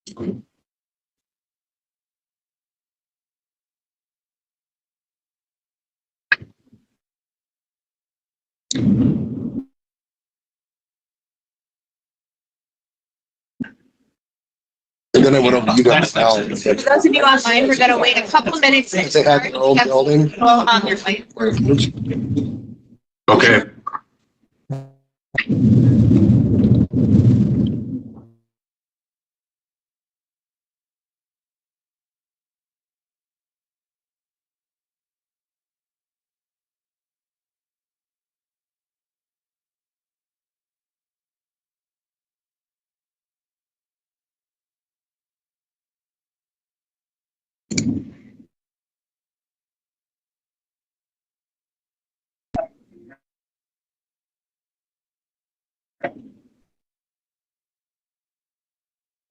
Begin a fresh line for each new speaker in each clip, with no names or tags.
And then I went over to you guys now.
For those of you online, we're gonna wait a couple minutes.
They had their own building.
Well, on their site.
Okay.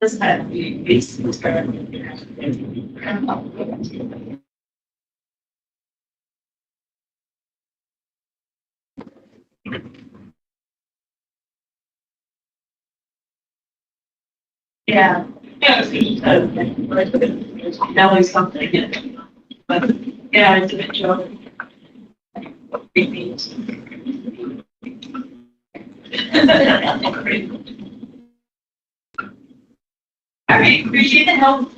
This had yeah. That was something. But yeah, it's a bit joke. All right, appreciate the help.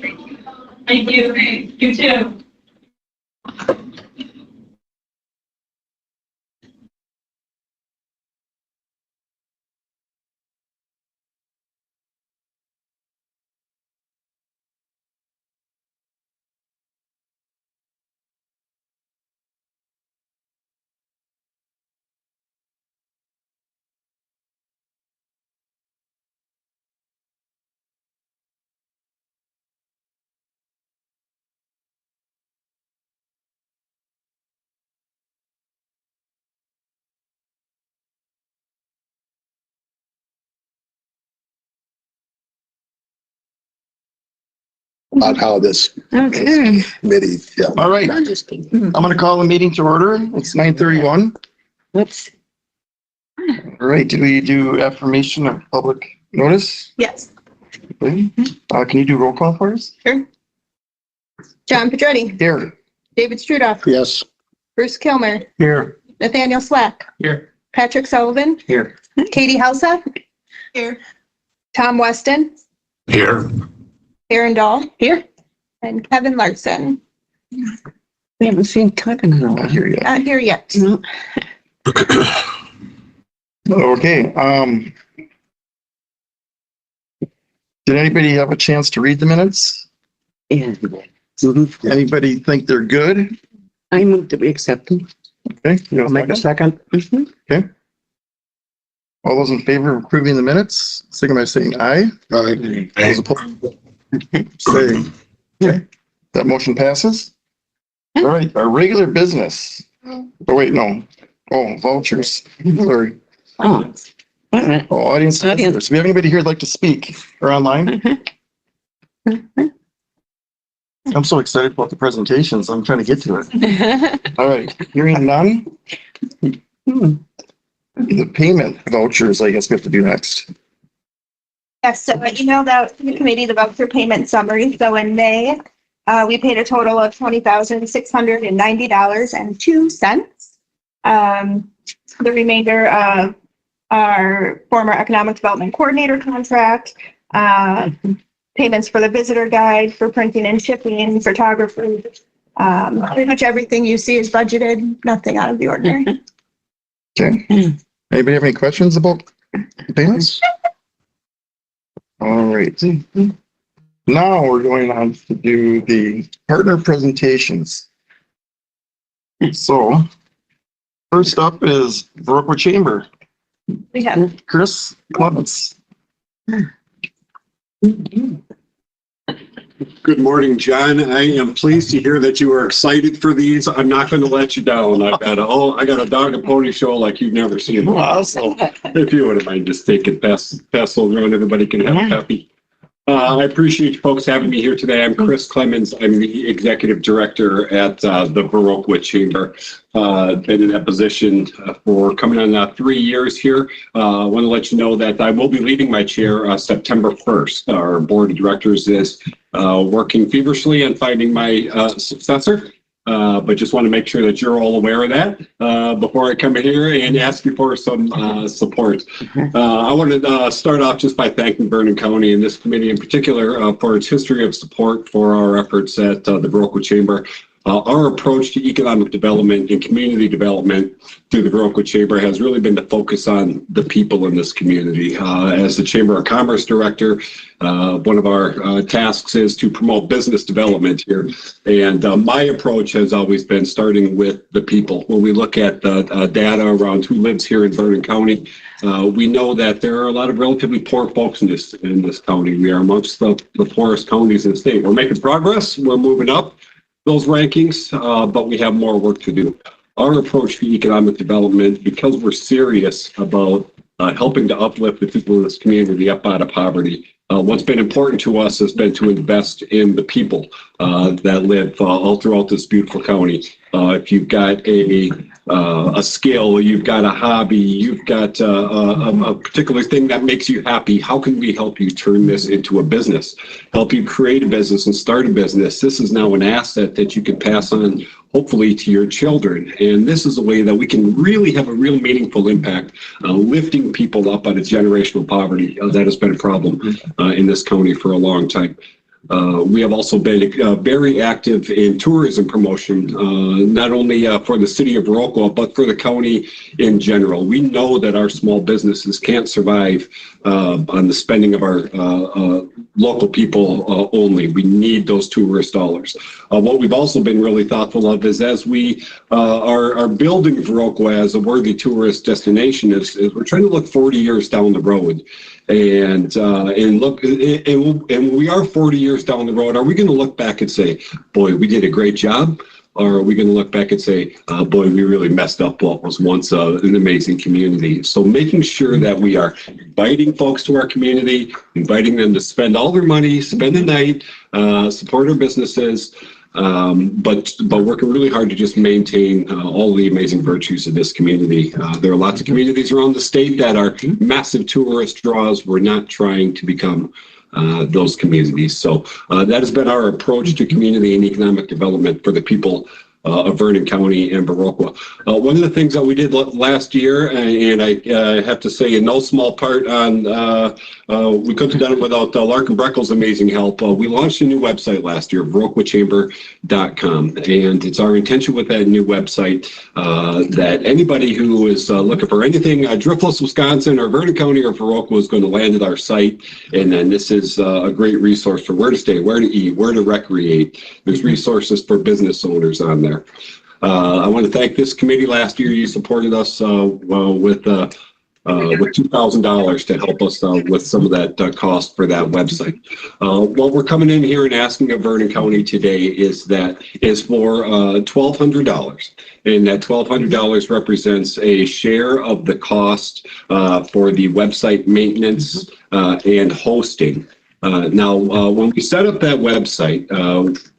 Thank you. You too.
About how this
Okay.
committee, yeah.
All right. I'm going to call the meeting to order. It's 9:31.
Whoops.
All right. Did we do affirmation of public notice?
Yes.
Okay. Can you do roll call for us?
Sure. John Pedretti,
Here.
David Strudoff,
Yes.
Bruce Kilmer,
Here.
Nathaniel Slack,
Here.
Patrick Sullivan,
Here.
Katie Helsa, here, Tom Weston,
Here.
Aaron Dahl,
Here.
and Kevin Larson.
We haven't seen Kevin in a
Not
while.
here yet.
Not here yet.
No.
Okay. Did anybody have a chance to read the minutes?
Yeah.
Anybody think they're good?
I move to be accepted.
Okay. You
I'll make a
second?
second.
Okay. All those in favor of approving the minutes, signify by saying aye.
Aye.
Those opposed, say, okay. That motion passes. All right, our regular business. Oh, wait, no. Oh, vouchers. Sorry.
Oh, wait a minute.
Oh, audience.
Audience.
Do we have anybody here who'd like to speak or online? I'm so excited about the presentations. I'm trying to get to it. All right, hearing none. The payment vouchers, I guess we have to do next.
Yes, so I emailed out to the committee the voucher payment summary. So in May, we paid a total of $20,690.02. The remainder of our former economic development coordinator contract, payments for the visitor guide, for printing and shipping, photography. Pretty much everything you see is budgeted, nothing out of the ordinary.
Okay. Anybody have any questions about the payments? All right. Now we're going on to do the partner presentations. So first up is Brookwood Chamber.
We have
Chris Clements.
Good morning, John. I am pleased to hear that you are excited for these. I'm not going to let you down. I got a dog and pony show like you've never seen.
Awesome.
If you wouldn't mind just taking pass over and everybody can have a copy. I appreciate you folks having me here today. I'm Chris Clemens. I'm the executive director at the Baroque Chamber. Been in that position for coming on 3 years here. I want to let you know that I will be leaving my chair September 1st. Our board of directors is working feverishly on finding my successor. But just want to make sure that you're all aware of that before I come in here and ask you for some support. I want to start off just by thanking Vernon County and this committee in particular for its history of support for our efforts at the Baroque Chamber. Our approach to economic development and community development through the Baroque Chamber has really been to focus on the people in this community. As the Chamber of Commerce Director, one of our tasks is to promote business development here. And my approach has always been starting with the people. When we look at the data around who lives here in Vernon County, we know that there are a lot of relatively poor folks in this county. We are amongst the poorest counties in the state. We're making progress. We're moving up those rankings, but we have more work to do. Our approach to economic development, because we're serious about helping to uplift the people in this community up out of poverty, what's been important to us has been to invest in the people that live all throughout this beautiful county. If you've got a skill, you've got a hobby, you've got a particular thing that makes you happy, how can we help you turn this into a business? Help you create a business and start a business. This is now an asset that you can pass on, hopefully, to your children. And this is a way that we can really have a real meaningful impact lifting people up out of generational poverty. That has been a problem in this county for a long time. We have also been very active in tourism promotion, not only for the city of Baroque, but for the county in general. We know that our small businesses can't survive on the spending of our local people only. We need those tourist dollars. What we've also been really thoughtful of is as we are building Baroque as a worthy tourist destination, is we're trying to look 40 years down the road. And look, and we are 40 years down the road. Are we going to look back and say, boy, we did a great job? Or are we going to look back and say, boy, we really messed up what was once an amazing community? So making sure that we are inviting folks to our community, inviting them to spend all their money, spend the night, support our businesses, but working really hard to just maintain all the amazing virtues of this community. There are lots of communities around the state that are massive tourist draws. We're not trying to become those communities. So that has been our approach to community and economic development for the people of Vernon County and Baroque. One of the things that we did last year, and I have to say in no small part on, we couldn't have done it without Larkin Breckel's amazing help. We launched a new website last year, baroquechamber.com. And it's our intention with that new website that anybody who is looking for anything, Driftless, Wisconsin, or Vernon County or Baroque is going to land at our site. And then this is a great resource for where to stay, where to eat, where to recreate. There's resources for business owners on there. I want to thank this committee. Last year, you supported us with $2,000 to help us with some of that cost for that website. What we're coming in here and asking of Vernon County today is for $1,200, and that $1,200 represents a share of the cost for the website maintenance and hosting. Now, when we set up that website,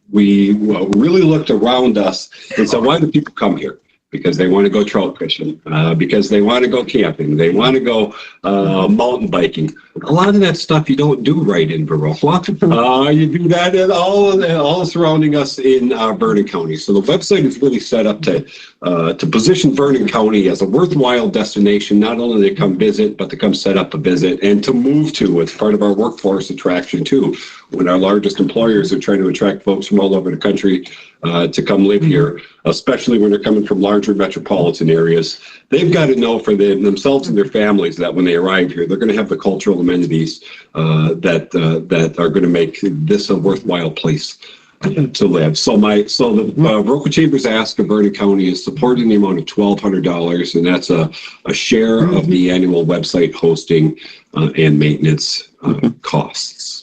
we really looked around us and said, why do people come here? Because they want to go trout fishing, because they want to go camping, they want to go mountain biking. A lot of that stuff you don't do right in Baroque. You do that in all surrounding us in Vernon County. So the website is really set up to position Vernon County as a worthwhile destination, not only to come visit, but to come set up a visit and to move to. It's part of our workforce attraction too. When our largest employers are trying to attract folks from all over the country to come live here, especially when they're coming from larger metropolitan areas, they've got to know for themselves and their families that when they arrive here, they're going to have the cultural amenities that are going to make this a worthwhile place to live. So the Baroque Chamber's ask of Vernon County is supporting the amount of $1,200, and that's a share of the annual website hosting and maintenance costs.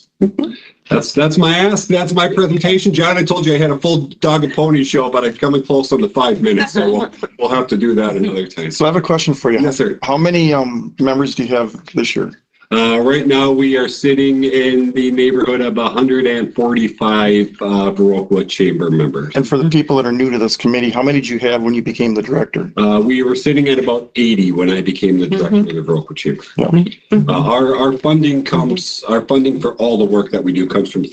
That's my ask. That's my presentation. John, I told you I had a full dog and pony show, but I'm coming close on the 5 minutes, so we'll have to do that another time.
So I have a question for you.
Yes, sir.
How many members do you have this year?
Right now, we are sitting in the neighborhood of 145 Baroque Chamber members.
And for the people that are new to this committee, how many did you have when you became the director?
We were sitting at about 80 when I became the director of the Baroque Chamber. Our funding for all the work that we do comes from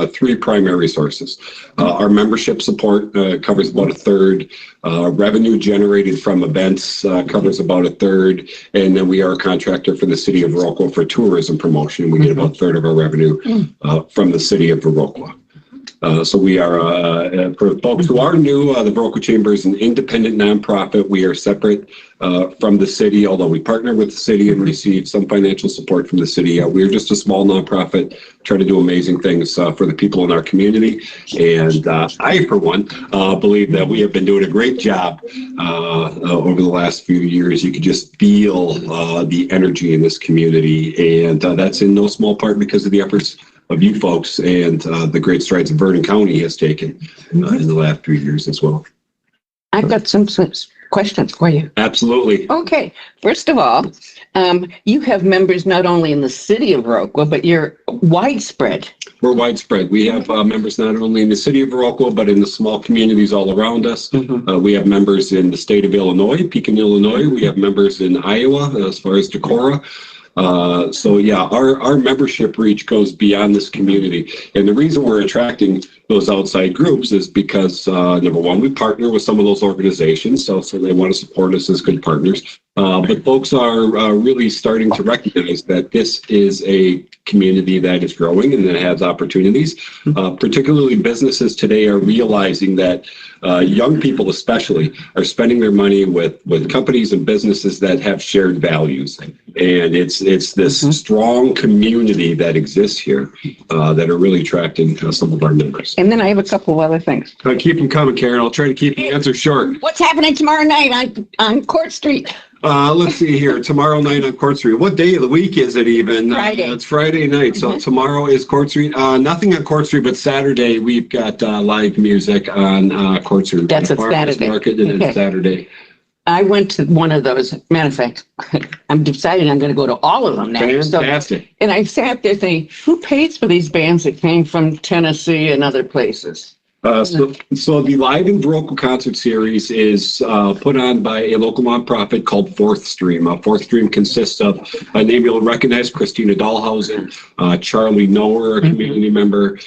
three primary sources. Our membership support covers about a third. Revenue generated from events covers about a third. And then we are a contractor for the city of Baroque for tourism promotion. We get about a third of our revenue from the city of Baroque. So we are, for folks who are new, the Baroque Chamber is an independent nonprofit. We are separate from the city, although we partner with the city and receive some financial support from the city. We're just a small nonprofit, try to do amazing things for the people in our community. And I, for one, believe that we have been doing a great job over the last few years. You can just feel the energy in this community. And that's in no small part because of the efforts of you folks and the great strides Vernon County has taken in the last few years as well.
I've got some questions for you.
Absolutely.
Okay. First of all, you have members not only in the city of Baroque, but you're widespread.
We're widespread. We have members not only in the city of Baroque, but in the small communities all around us. We have members in the state of Illinois, Pekin, Illinois. We have members in Iowa, as far as Decorah. So yeah, our membership reach goes beyond this community. And the reason we're attracting those outside groups is because, number one, we partner with some of those organizations. So they want to support us as good partners. But folks are really starting to recognize that this is a community that is growing and that has opportunities. Particularly businesses today are realizing that young people especially are spending their money with companies and businesses that have shared values. And it's this strong community that exists here that are really attracting some of our members.
And then I have a couple of other things.
Keep them coming, Karen. I'll try to keep the answer short.
What's happening tomorrow night on Court Street?
Let's see here. Tomorrow night on Court Street. What day of the week is it even?
Friday.
It's Friday night. So tomorrow is Court Street. Nothing on Court Street, but Saturday we've got live music on Court Street.
That's a
Farmers
Saturday.
Market, and
Okay.
it's Saturday.
I went to one of those. Matter of fact, I'm deciding I'm going to go to all of them now.
Fantastic.
And I sat there thinking, who pays for these bands that came from Tennessee and other places?
So the Live in Baroque concert series is put on by a local nonprofit called Fourth Stream. Fourth Stream consists of a name you'll recognize, Christina Dahlhausen, Charlie Noer, a community member,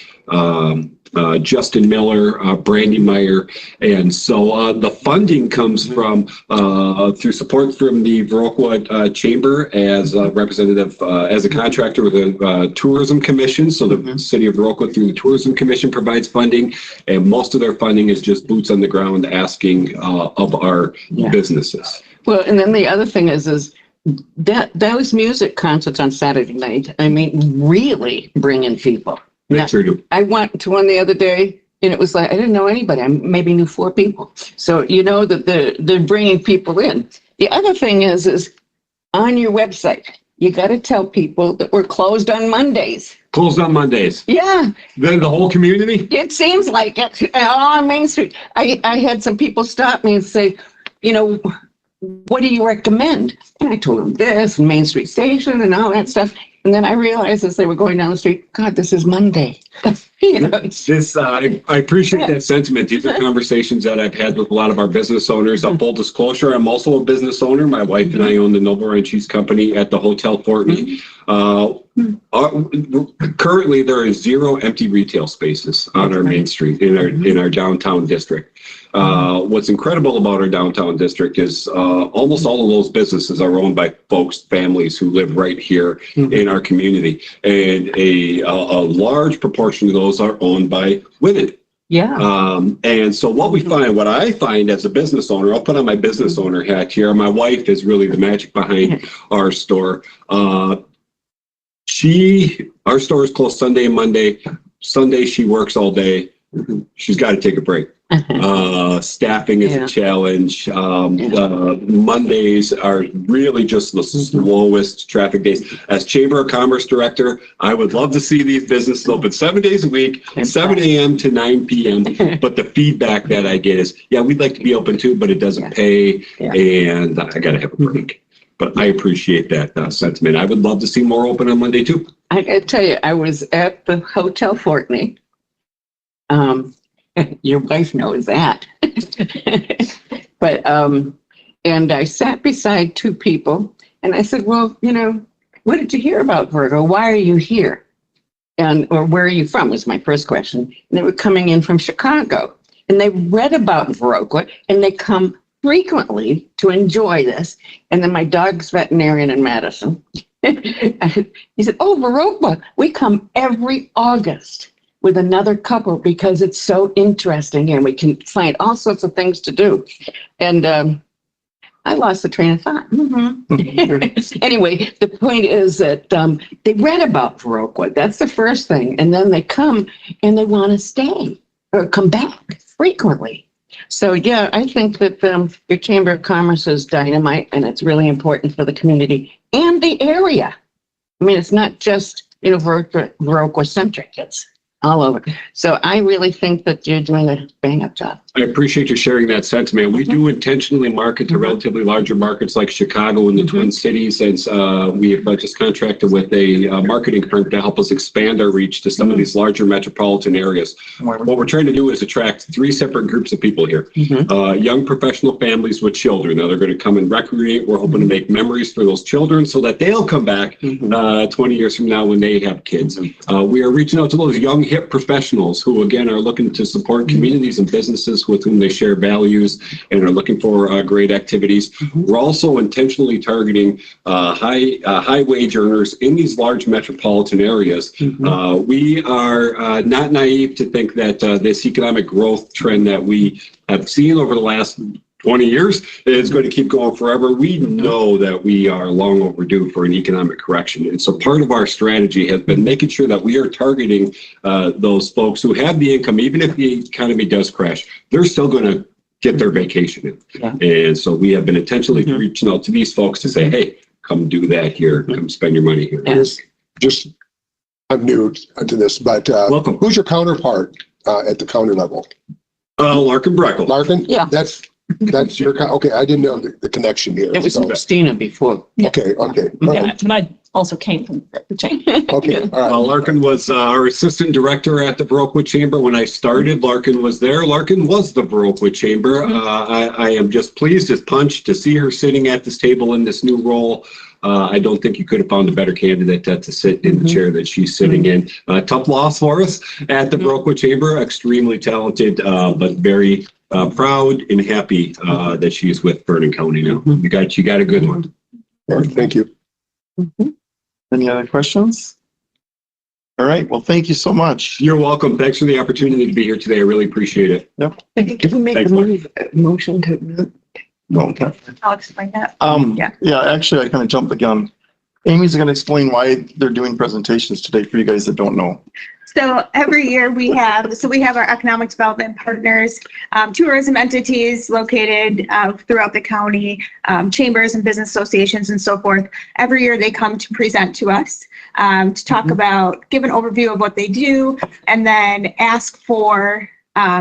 Justin Miller, Brandy Meyer. And so the funding comes from through support from the Baroque Chamber as a representative, as a contractor with the Tourism Commission. So the city of Baroque through the Tourism Commission provides funding, and most of their funding is just boots on the ground asking of our businesses.
Well, and then the other thing is that those music concerts on Saturday night, I mean, really bring in people.
That's true.
I went to one the other day, and it was like I didn't know anybody. I maybe knew 4 people. So you know that they're bringing people in. The other thing is on your website, you got to tell people that we're closed on Mondays.
Closed on Mondays.
Yeah,
Then the whole community?
it seems like it on Main Street. I had some people stop me and say, you know, what do you recommend? And I told them this, Main Street Station and all that stuff. And then I realized as they were going down the street, God, this is Monday. You know,
I appreciate that sentiment. These are conversations that I've had with a lot of our business owners. Full disclosure, I'm also a business owner. My wife and I own the Noble Run Cheese Company at the Hotel Fortney. Currently, there are 0 empty retail spaces on our main street in our downtown district. What's incredible about our downtown district is almost all of those businesses are owned by folks, families who live right here in our community, and a large proportion of those are owned by women.
yeah.
And so what I find as a business owner, I'll put on my business owner hat here. My wife is really the magic behind our store. Our store is closed Sunday and Monday. Sunday, she works all day. She's got to take a break. Staffing is a challenge. Mondays are really just the slowest traffic days. As Chamber of Commerce Director, I would love to see these businesses open 7 days a week, 7 a.m. to 9 p.m. But the feedback that I get is, yeah, we'd like to be open too, but it doesn't pay, and I got to have a break. But I appreciate that sentiment. I would love to see more open on Monday too.
I gotta tell you, I was at the Hotel Fortney. Your wife knows that. But, and I sat beside two people and I said, well, you know, what did you hear about Virgo? Why are you here? Or where are you from was my first question. And they were coming in from Chicago and they read about Viroqua and they come frequently to enjoy this. And then my dog's veterinarian in Madison. He said, oh, Viroqua, we come every August with another couple because it's so interesting and we can find all sorts of things to do. And I lost the train of thought. Anyway, the point is that they read about Viroqua. That's the first thing. And then they come and they want to stay or come back frequently. So, yeah, I think that your Chamber of Commerce is dynamite and it's really important for the community and the area. I mean, it's not just, you know, Viroqua centric. It's all over. So I really think that you're doing a bang up job.
I appreciate you sharing that sentiment. We do intentionally market to relatively larger markets like Chicago and the Twin Cities, and we have just contracted with a marketing firm to help us expand our reach to some of these larger metropolitan areas. What we're trying to do is attract three separate groups of people here. Young professional families with children. Now they're going to come and recreate. We're hoping to make memories for those children so that they'll come back 20 years from now when they have kids. We are reaching out to those young, hip professionals who, again, are looking to support communities and businesses with whom they share values and are looking for great activities. We're also intentionally targeting high wage earners in these large metropolitan areas. We are not naive to think that this economic growth trend that we have seen over the last 20 years is going to keep going forever. We know that we are long overdue for an economic correction. And so part of our strategy has been making sure that we are targeting those folks who have the income, even if the economy does crash, they're still going to get their vacation in. And so we have been intentionally reaching out to these folks to say, hey, come do that here. Come spend your money here.
Just, I'm new to this, but
Welcome.
Who's your counterpart at the counter level?
Larkin Breckel.
Larkin?
Yeah.
That's your, okay, I didn't know the connection here.
It was
So-
Christina before.
Okay, all
Yeah,
right.
and I also came from the chain.
Okay, all right.
Larkin was our assistant director at the Viroqua Chamber. When I started, Larkin was there. Larkin was the Viroqua Chamber. I am just pleased as punch to see her sitting at this table in this new role. I don't think you could have found a better candidate to sit in the chair that she's sitting in. Tough loss for us at the Viroqua Chamber. Extremely talented, but very proud and happy that she's with Vernon County now. You got a good one.
All right, thank you.
Any other questions? All right, well, thank you so much.
You're welcome. Thanks for the opportunity to be here today. I really appreciate it.
Did we make
Thanks,
a motion to?
No, okay.
I'll explain that.
Yeah, actually, I kind of jumped the gun. Amy's going to explain why they're doing presentations today for you guys that don't know.
So every year we have our economic development partners, tourism entities located throughout the county, chambers and business associations and so forth. Every year they come to present to us to talk about, give an overview of what they do, and then ask for,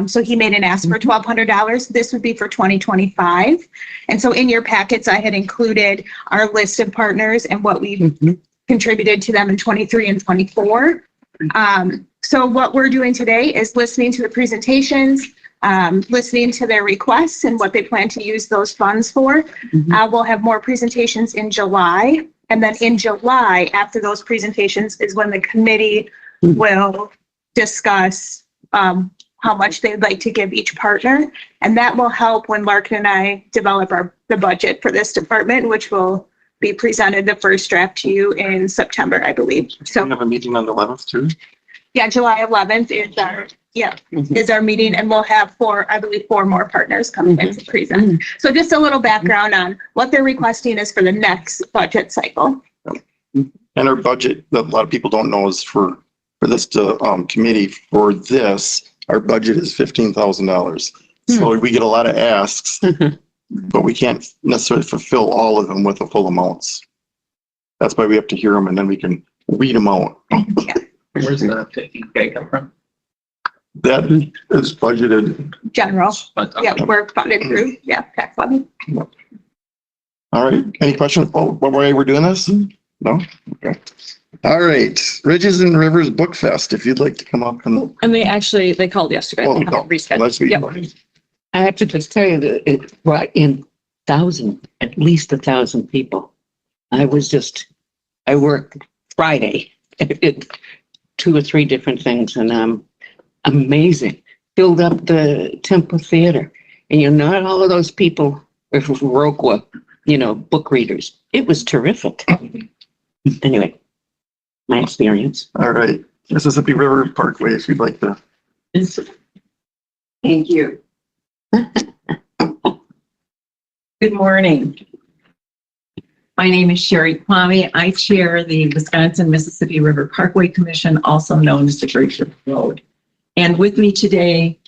so he made an ask for $1,200. This would be for 2025. And so in your packets, I had included our list of partners and what we've contributed to them in 23 and 24. So what we're doing today is listening to the presentations, listening to their requests and what they plan to use those funds for. We'll have more presentations in July. And then in July, after those presentations is when the committee will discuss how much they'd like to give each partner. And that will help when Larkin and I develop the budget for this department, which will be presented the first draft to you in September, I believe. So
We have a meeting on the 11th too.
yeah, July 11th is our meeting, and we'll have four more partners coming in to present. So just a little background on what they're requesting is for the next budget cycle.
And our budget, that a lot of people don't know, is for this committee for this, our budget is $15,000. So we get a lot of asks, but we can't necessarily fulfill all of them with the full amounts. That's why we have to hear them and then we can read them out.
Where's the 50K come from?
That is budgeted.
General,
But,
yeah, we're funded through, tax levy.
All right. Any questions about what way we're doing this? No? Okay. All right. Ridges and Rivers Book Fest, if you'd like to come up and.
And they called yesterday.
Oh, no.
Rescheduled.
Let's be.
Yep.
I have to just tell you that it brought in at least 1,000 people. I worked Friday at 2 or 3 different things and amazing. Filled up the Temple Theater. And not all of those people were Viroqua, book readers. It was terrific. Anyway, my experience.
All right. Mississippi River Parkway, if you'd like to.
Thank you. Good morning. My name is Sherry Kwame. I chair the Wisconsin-Mississippi River Parkway Commission, also known as the Great River Road. And with me today,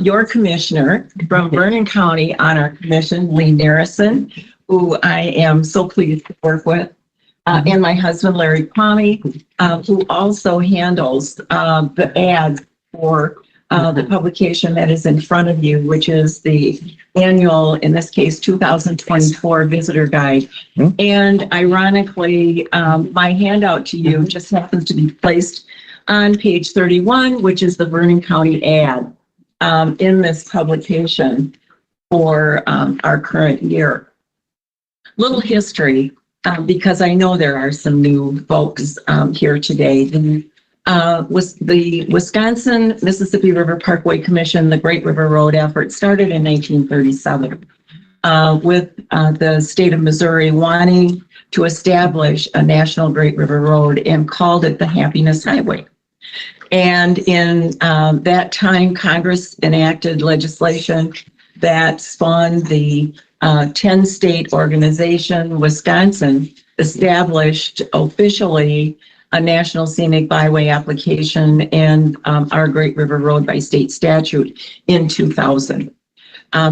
your commissioner from Vernon County on our commission, Lee Narrison, who I am so pleased to work with, and my husband, Larry Kwame, who also handles the ads for the publication that is in front of you, which is the annual, in this case, 2024 Visitor Guide. And ironically, my handout to you just happens to be placed on page 31, which is the Vernon County ad in this publication for our current year. Little history, because I know there are some new folks here today. Was the Wisconsin-Mississippi River Parkway Commission, the Great River Road effort, started in 1937 with the state of Missouri wanting to establish a national Great River Road and called it the Happiness Highway. And in that time, Congress enacted legislation that spawned the 10-state organization. Wisconsin established officially a National Scenic Byway application and our Great River Road by state statute in 2000.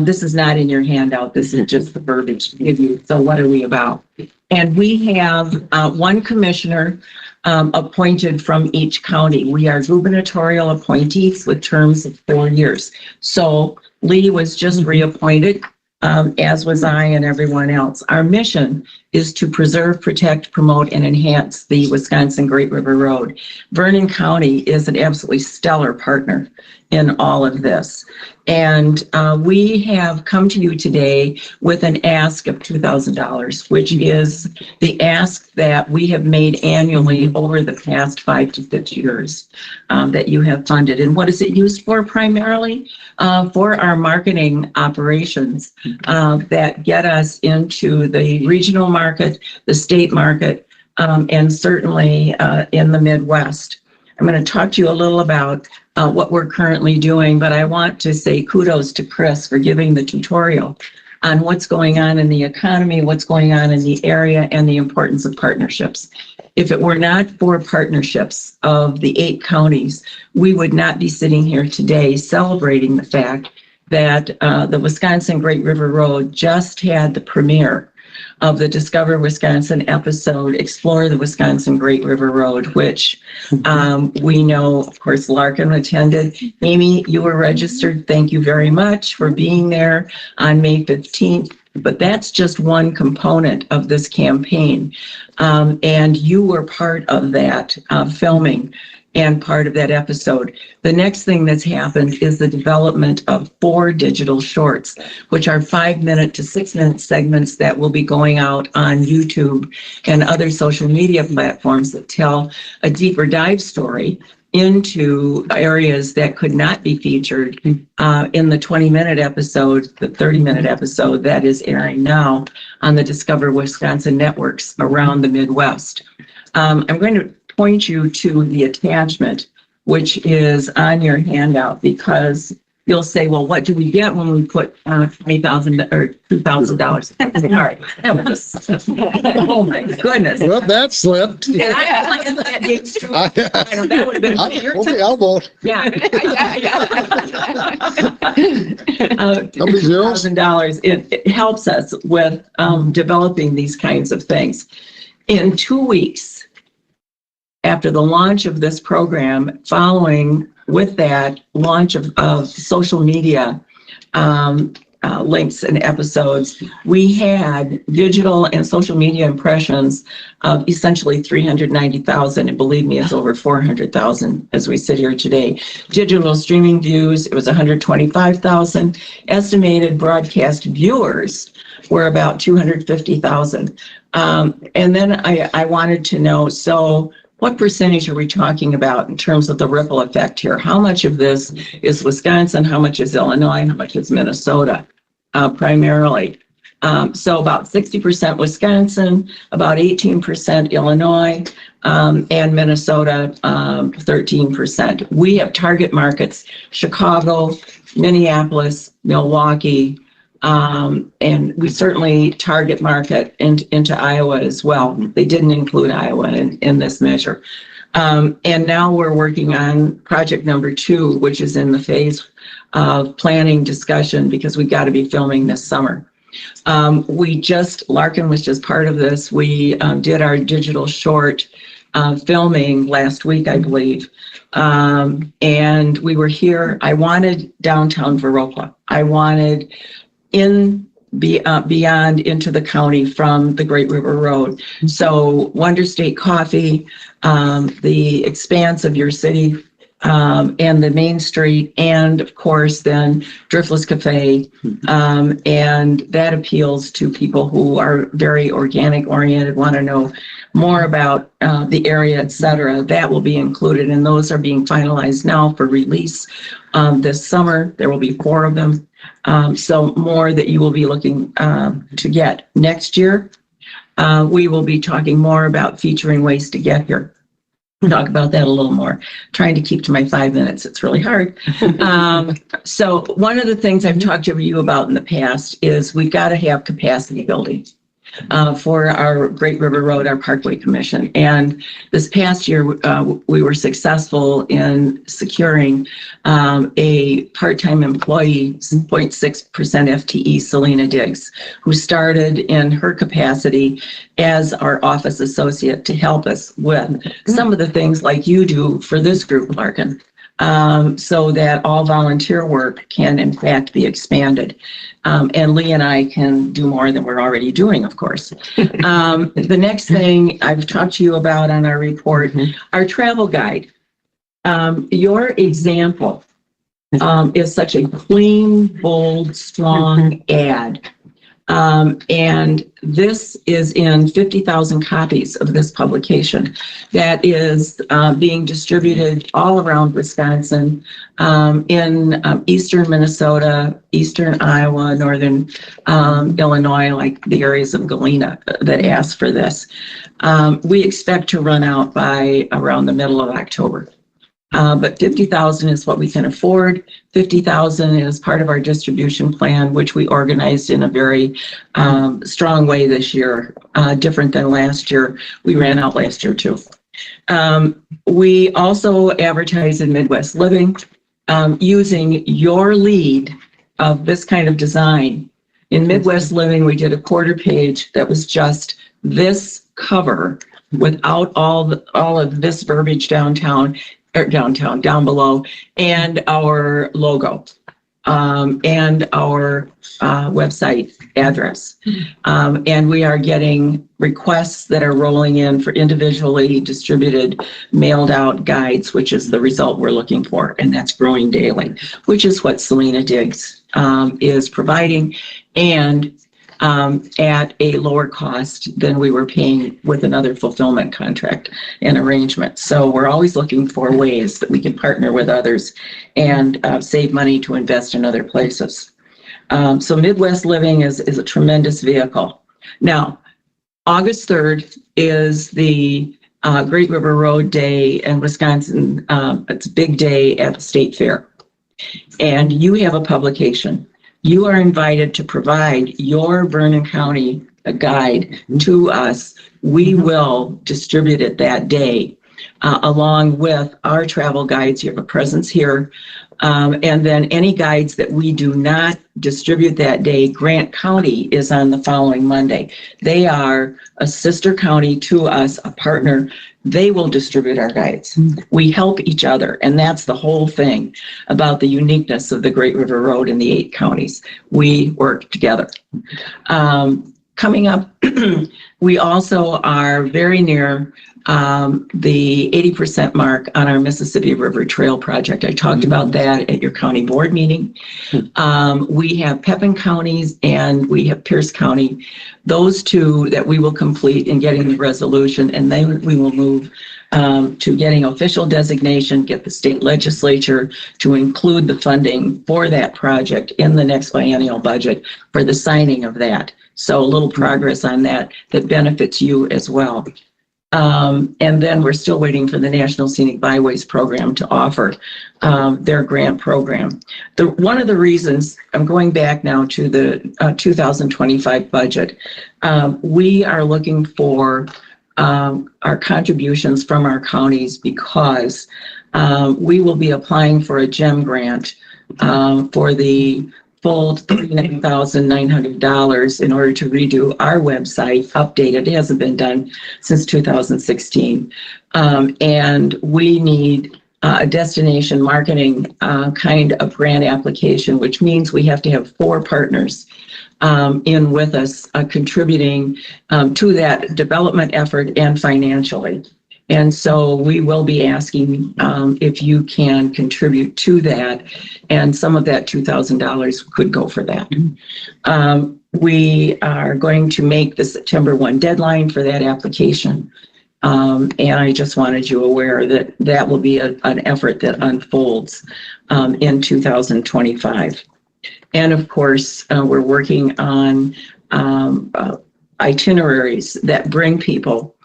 This is not in your handout. This is just the verbiage to give you. So what are we about? And we have one commissioner appointed from each county. We are gubernatorial appointees with terms of 4 years. So Lee was just reappointed, as was I and everyone else. Our mission is to preserve, protect, promote, and enhance the Wisconsin Great River Road. Vernon County is an absolutely stellar partner in all of this. And we have come to you today with an ask of $2,000, which is the ask that we have made annually over the past 5 to 6 years that you have funded. And what is it used for primarily? For our marketing operations that get us into the regional market, the state market, and certainly in the Midwest. I'm going to talk to you a little about what we're currently doing, but I want to say kudos to Chris for giving the tutorial on what's going on in the economy, what's going on in the area, and the importance of partnerships. If it were not for partnerships of the 8 counties, we would not be sitting here today celebrating the fact that the Wisconsin Great River Road just had the premiere of the Discover Wisconsin episode, Explore the Wisconsin Great River Road, which we know, of course, Larkin attended. Amy, you were registered. Thank you very much for being there on May 15th. But that's just one component of this campaign. And you were part of that filming and part of that episode. The next thing that's happened is the development of 4 digital shorts, which are 5-minute to 6-minute segments that will be going out on YouTube and other social media platforms that tell a deeper dive story into areas that could not be featured in the 20-minute episode, the 30-minute episode that is airing now on the Discover Wisconsin networks around the Midwest. I'm going to point you to the attachment, which is on your handout, because you'll say, well, what do we get when we put $20,000 or $2,000? All right. That was just, oh my goodness.
Well, that slipped.
And I don't know, that would have been
Okay, I'll vote.
yeah.
How many zeros?
$1,000. It helps us with developing these kinds of things. In 2 weeks, after the launch of this program, following with that launch of social media, links and episodes. We had digital and social media impressions of essentially 390,000, and believe me, it's over 400,000 as we sit here today. Digital streaming views, it was 125,000. Estimated broadcast viewers were about 250,000. And then I wanted to know, so what percentage are we talking about in terms of the ripple effect here? How much of this is Wisconsin? How much is Illinois? How much is Minnesota, primarily? So about 60% Wisconsin, about 18% Illinois, and Minnesota, 13%. We have target markets: Chicago, Minneapolis, Milwaukee, and we certainly target market into Iowa as well. They didn't include Iowa in this measure. And now we're working on project number 2, which is in the phase of planning discussion, because we got to be filming this summer. Larkin was just part of this. We did our digital short filming last week, I believe. And we were here. I wanted downtown Viroqua. I wanted beyond into the county from the Great River Road. So Wonder State Coffee, the expanse of your city, and the Main Street, and of course then Driftless Cafe, and that appeals to people who are very organic oriented, want to know more about the area, etc. That will be included, and those are being finalized now for release this summer. There will be 4 of them. So more that you will be looking to get. Next year, we will be talking more about featuring ways to get here. We'll talk about that a little more. Trying to keep to my 5 minutes. It's really hard. So one of the things I've talked to you about in the past is we've got to have capacity building for our Great River Road, our Parkway Commission. And this past year, we were successful in securing a part-time employee, 0.6% FTE, Selena Diggs, who started in her capacity as our office associate to help us with some of the things like you do for this group, Larkin. So that all volunteer work can in fact be expanded. And Lee and I can do more than we're already doing, of course. The next thing I've talked to you about on our report, our travel guide. Your example is such a clean, bold, strong ad. And this is in 50,000 copies of this publication that is being distributed all around Wisconsin, in eastern Minnesota, eastern Iowa, northern Illinois, like the areas of Galena that asked for this. We expect to run out by around the middle of October. But 50,000 is what we can afford. 50,000 is part of our distribution plan, which we organized in a very strong way this year, different than last year. We ran out last year too. We also advertise in Midwest Living using your lead of this kind of design. In Midwest Living, we did a quarter page that was just this cover without all of this verbiage down below, and our logo, and our website address. And we are getting requests that are rolling in for individually distributed, mailed out guides, which is the result we're looking for. And that's growing daily, which is what Selena Diggs is providing, and at a lower cost than we were paying with another fulfillment contract and arrangement. So we're always looking for ways that we can partner with others and save money to invest in other places. So Midwest Living is a tremendous vehicle. Now, August 3rd is the Great River Road Day in Wisconsin. It's a big day at the State Fair. And you have a publication. You are invited to provide your Vernon County guide to us. We will distribute it that day. along with our travel guides. You have a presence here. And then any guides that we do not distribute that day, Grant County is on the following Monday. They are a sister county to us, a partner. They will distribute our guides. We help each other. And that's the whole thing about the uniqueness of the Great River Road in the 8 counties. We work together. Coming up, we also are very near the 80% mark on our Mississippi River Trail project. I talked about that at your county board meeting. We have Pepin counties and we have Pierce County. Those 2 that we will complete in getting the resolution, and then we will move to getting official designation, get the state legislature to include the funding for that project in the next biennial budget for the signing of that. So a little progress on that benefits you as well. And then we're still waiting for the National Scenic Byways Program to offer their grant program. One of the reasons, I'm going back now to the 2025 budget, we are looking for our contributions from our counties because we will be applying for a GEM grant for the full $39,900 in order to redo our website, update it. It hasn't been done since 2016. And we need a destination marketing kind of grant application, which means we have to have 4 partners in with us contributing to that development effort and financially. And so we will be asking if you can contribute to that, and some of that $2,000 could go for that. We are going to make the September 1 deadline for that application. And I just wanted you aware that that will be an effort that unfolds in 2025. And of course, we're working on itineraries that bring people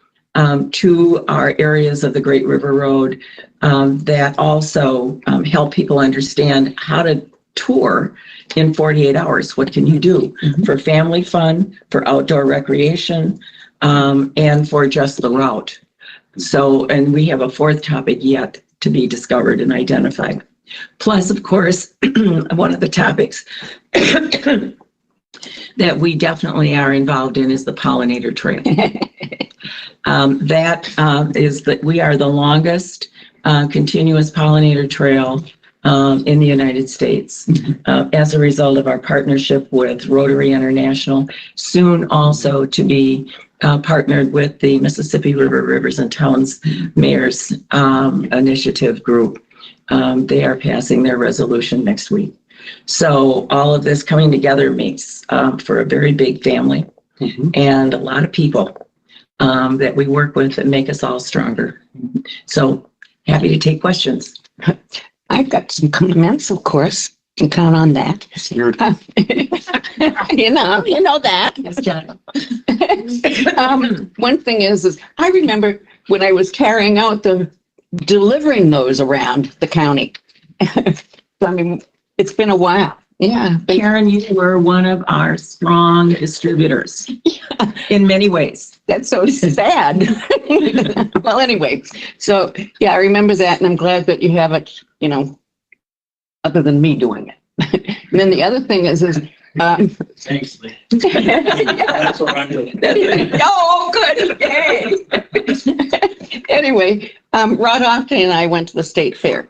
to our areas of the Great River Road that also help people understand how to tour in 48 hours. What can you do for family fun, for outdoor recreation, and for just the route? So, and we have a 4th topic yet to be discovered and identified. Plus, of course, one of the topics that we definitely are involved in is the pollinator trail. That is that we are the longest continuous pollinator trail in the United States as a result of our partnership with Rotary International, soon also to be partnered with the Mississippi River Rivers and Towns Mayors Initiative Group. They are passing their resolution next week. So all of this coming together makes for a very big family and a lot of people that we work with that make us all stronger. So happy to take questions.
I've got some compliments, of course. You can count on that. you know that.
Yes, John.
One thing is I remember when I was carrying out delivering those around the county. I mean, it's been a while. Yeah.
Karen, you were one of our strong distributors in many ways.
That's so sad. Well, anyway, so yeah, I remember that, and I'm glad that you have it, other than me doing it. And then the other thing is
Thanks, Lee. That's what I'm doing.
oh, good. Yay. Anyway, Rod Often and I went to the state fair,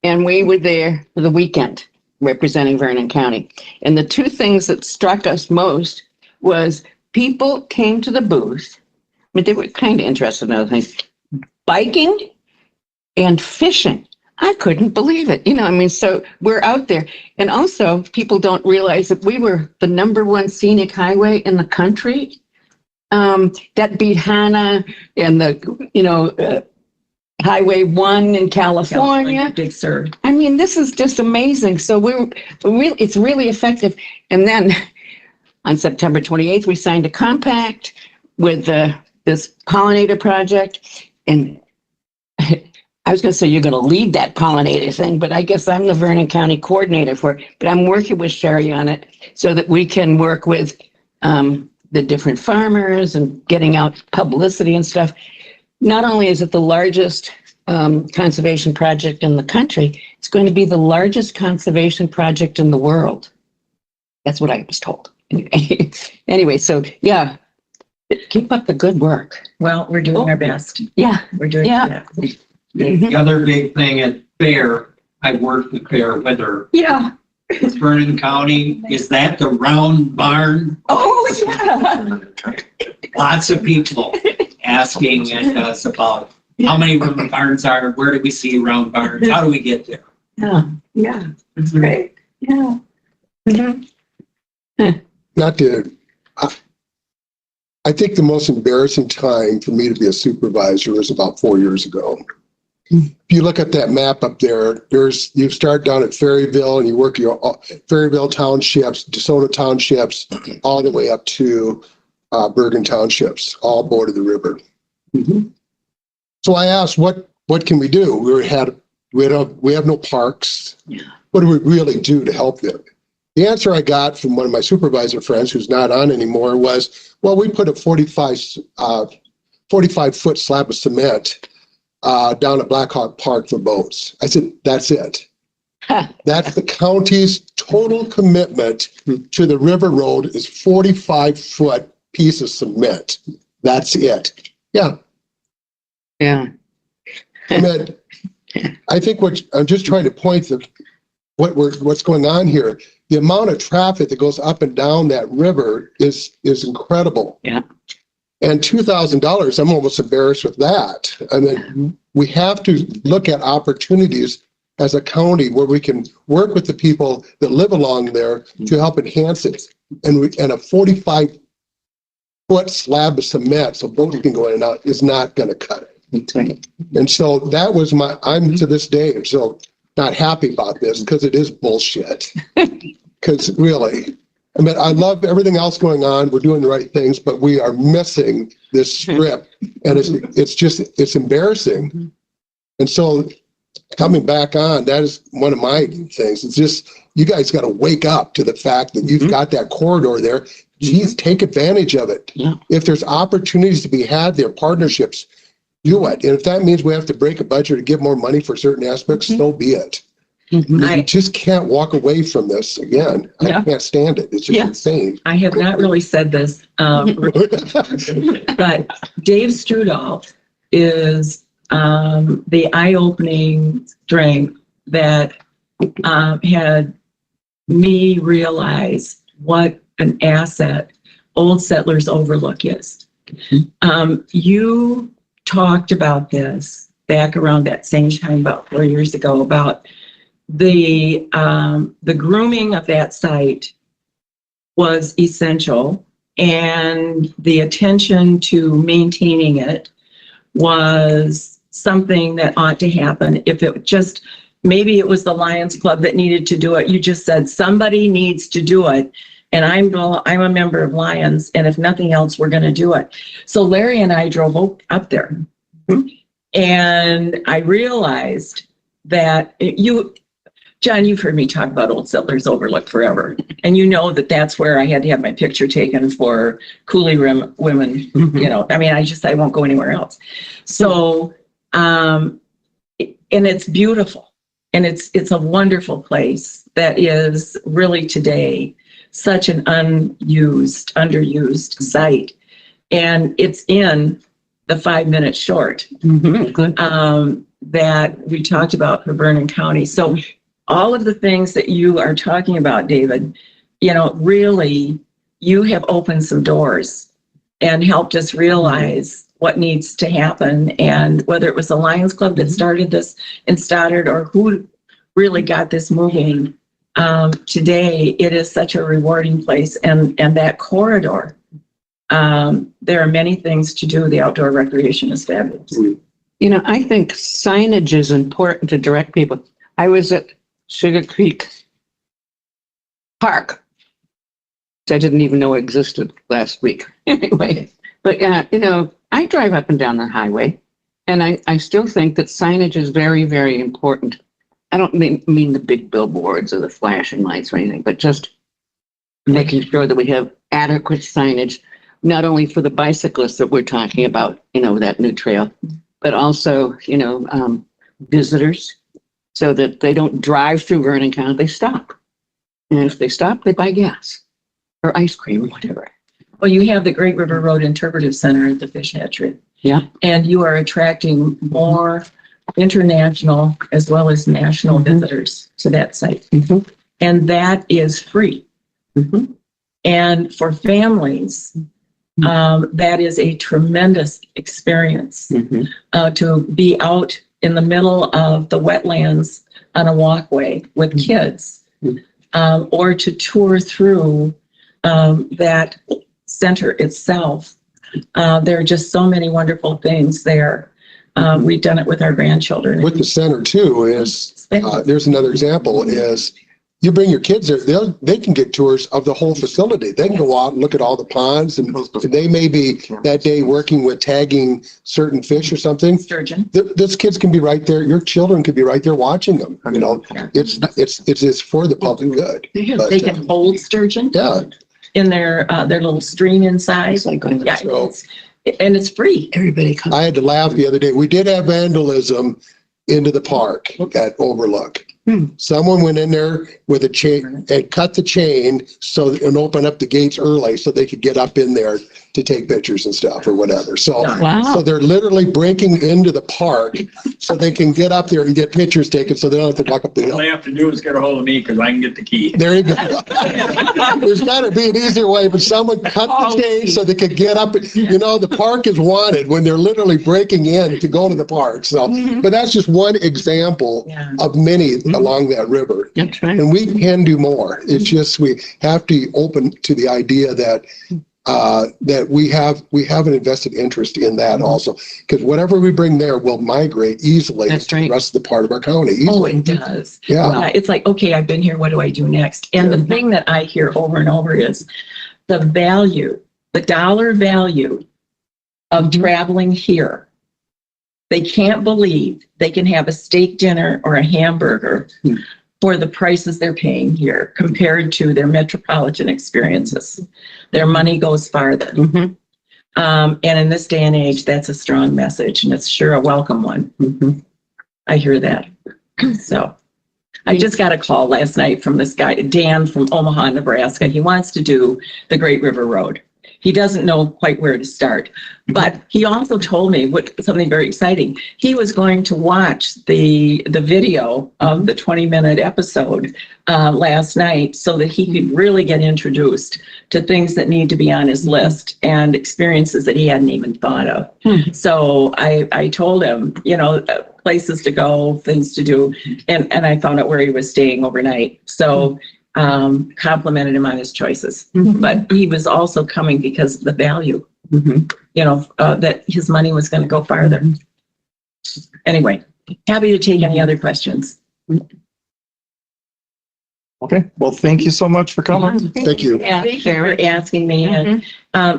and we were there for the weekend representing Vernon County. And the 2 things that struck us most was people came to the booth. I mean, they were kind of interested in other things. Biking and fishing. I couldn't believe it. So we're out there. And also, people don't realize that we were the #1 scenic highway in the country. That beat Hannah and the, Highway 1 in California.
Big Sur.
I mean, this is just amazing. So it's really effective. And then on September 28th, we signed a compact with this pollinator project. And I was going to say, you're going to lead that pollinator thing, but I guess I'm the Vernon County coordinator for it. But I'm working with Sherry on it so that we can work with the different farmers and getting out publicity and stuff. Not only is it the largest conservation project in the country. It's going to be the largest conservation project in the world. That's what I was told. Anyway, so yeah, keep up the good work.
Well, we're doing our best.
Yeah,
We're doing
Yeah.
our best.
The other big thing at Fair, I worked with Fair Weather.
yeah.
Vernon County, is that the round barn?
Oh, yeah.
Lots of people asking us about how many round barns are, where do we see round barns? How do we get there?
Yeah, yeah. That's great. Yeah. Mhm.
Not to, I think the most embarrassing time for me to be a supervisor was about 4 years ago. If you look at that map up there, you start down at Ferryville and you work your Ferryville townships, DeSoto townships, all the way up to Bergen townships, all border the river. So I asked, what can we do? We have no parks.
Yeah.
What do we really do to help them? The answer I got from one of my supervisor friends, who's not on anymore, was, well, we put a 45-foot slab of cement down at Blackhawk Park for boats. I said, that's it. That's the county's total commitment to the river road is 45-foot piece of cement. That's it. Yeah.
Yeah.
I mean, I think what I'm just trying to point to what's going on here. The amount of traffic that goes up and down that river is incredible.
Yeah.
And $2,000, I'm almost embarrassed with that. I mean, we have to look at opportunities as a county where we can work with the people that live along there to help enhance it. And a 45-foot slab of cement so boats can go in and out is not going to cut it.
That's right.
And so that was I'm to this day so not happy about this because it is bullshit. Because really, I mean, I love everything else going on. We're doing the right things, but we are missing this strip, and it's embarrassing. And so, coming back on, that is one of my things. It's just you guys got to wake up to the fact that you've got that corridor there. Geez, take advantage of it.
Yeah.
If there's opportunities to be had there, partnerships, do it. And if that means we have to break a budget to give more money for certain aspects, so be it. You just can't walk away from this again. I can't stand it. It's just insane.
I have not really said this, but Dave Strudel is the eye-opening strength that had me realize what an asset Old Settlers Overlook is. You talked about this back around that same time about 4 years ago about the grooming of that site was essential, and the attention to maintaining it was something that ought to happen. If it just, maybe it was the Lions Club that needed to do it. You just said somebody needs to do it. And I'm a member of Lions, and if nothing else, we're going to do it. So Larry and I drove up there, and I realized that John, you've heard me talk about Old Settlers Overlook forever. And you know that that's where I had to have my picture taken for Coulee women, I mean, I won't go anywhere else. So, and it's beautiful, and it's a wonderful place that is really today such an underused site. And it's in the 5-minute short that we talked about for Vernon County. So all of the things that you are talking about, David, really, you have opened some doors and helped us realize what needs to happen. And whether it was the Lions Club that started this in Stoddard or who really got this moving, today it is such a rewarding place. And that corridor, there are many things to do. The outdoor recreation is fabulous.
I think signage is important to direct people. I was at Sugar Creek Park, which I didn't even know existed last week. Anyway, but I drive up and down the highway, and I still think that signage is very, very important. I don't mean the big billboards or the flashing lights or anything, but just making sure that we have adequate signage, not only for the bicyclists that we're talking about, that new trail, but also, visitors, so that they don't drive through Vernon County, they stop. And if they stop, they buy gas or ice cream or whatever.
Well, you have the Great River Road Interpretive Center at the Fish Hatchery.
Yeah.
And you are attracting more international as well as national visitors to that site.
Mhm.
And that is free.
Mhm.
And for families, that is a tremendous experience
Mhm.
to be out in the middle of the wetlands on a walkway with kids, or to tour through that center itself. There are just so many wonderful things there. We've done it with our grandchildren.
With the center too is, there's another example is you bring your kids there, they can get tours of the whole facility. They can go out and look at all the ponds, and they may be that day working with tagging certain fish or something.
Sturgeon.
Those kids can be right there. Your children could be right there watching them. It's for the public good. But,
They can hold sturgeon
yeah.
in their little stream inside.
It's like going,
Yeah,
So-
and it's free.
everybody comes.
I had to laugh the other day. We did have vandalism into the park at Overlook. Someone went in there with a chain and cut the chain and open up the gates early so they could get up in there to take pictures and stuff or whatever. So,
Wow.
so they're literally breaking into the park so they can get up there and get pictures taken so they don't have to walk up the
All
hill.
they have to do is get a hold of me because I can get the key.
There you go. There's got to be an easier way, but someone cut the chain so they could get up. The park is wanted when they're literally breaking in to go to the park. So, but that's just one example
Yeah.
of many along that river.
That's right.
And we can do more. It's just we have to be open to the idea that that we have an invested interest in that also, because whatever we bring there will migrate easily
That's
to
right.
the rest of the part of our county.
Oh,
Easily.
it does.
Yeah.
It's like, okay, I've been here. What do I do next? And the thing that I hear over and over is the value, the dollar value of traveling here. They can't believe they can have a steak dinner or a hamburger for the prices they're paying here compared to their metropolitan experiences. Their money goes farther.
Mhm.
And in this day and age, that's a strong message, and it's sure a welcome one.
Mhm.
I hear that. So I just got a call last night from this guy, Dan from Omaha, Nebraska. He wants to do the Great River Road. He doesn't know quite where to start, but he also told me something very exciting. He was going to watch the video of the 20-minute episode last night so that he could really get introduced to things that need to be on his list and experiences that he hadn't even thought of. So I told him, places to go, things to do, and I found out where he was staying overnight. So complimented him on his choices, but he was also coming because of the value, that his money was going to go farther. Anyway, happy to take any other questions.
Okay, well, thank you so much for coming.
Thank you.
Yeah, thank you for asking me. And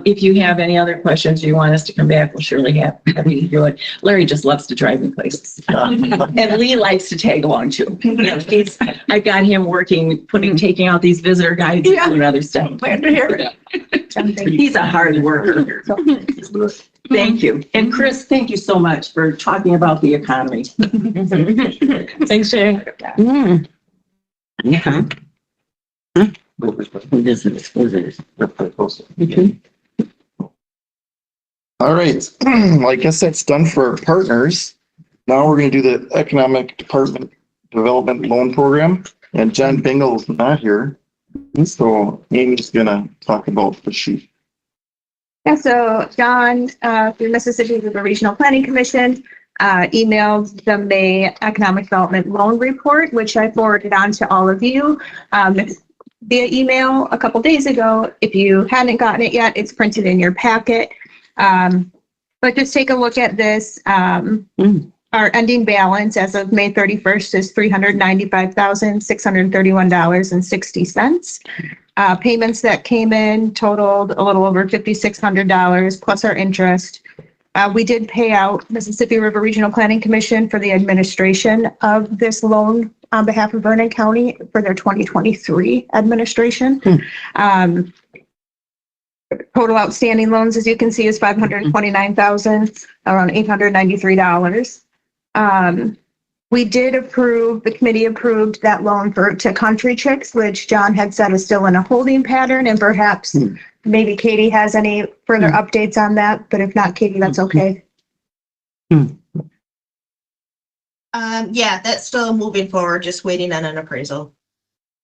if you have any other questions you want us to come back, we'll surely happy to do it. Larry just loves to drive me places. And Lee likes to tag along too. I got him working, taking out these visitor guides and doing other stuff. Glad to hear it. He's a hard worker. Thank you. And Chris, thank you so much for talking about the economy.
Thanks, Jay.
Mm. Yeah. Visitors.
All right, I guess that's done for partners. Now we're going to do the Economic Department Development Loan Program, and John Bingle's not here. So Amy's going to talk about the sheet.
Yeah, so John, through Mississippi River Regional Planning Commission, emailed the May Economic Development Loan Report, which I forwarded on to all of you via email a couple days ago. If you hadn't gotten it yet, it's printed in your packet. But just take a look at this. Our ending balance as of May 31st is $395,631.60. Payments that came in totaled a little over $5,600 plus our interest. We did pay out Mississippi River Regional Planning Commission for the administration of this loan on behalf of Vernon County for their 2023 administration. Total outstanding loans, as you can see, is $529,000, around $893. We did approve, the committee approved that loan to Country Chicks, which John had said is still in a holding pattern, and perhaps maybe Katie has any further updates on that, but if not, Katie, that's okay.
Yeah, that's still moving forward, just waiting on an appraisal.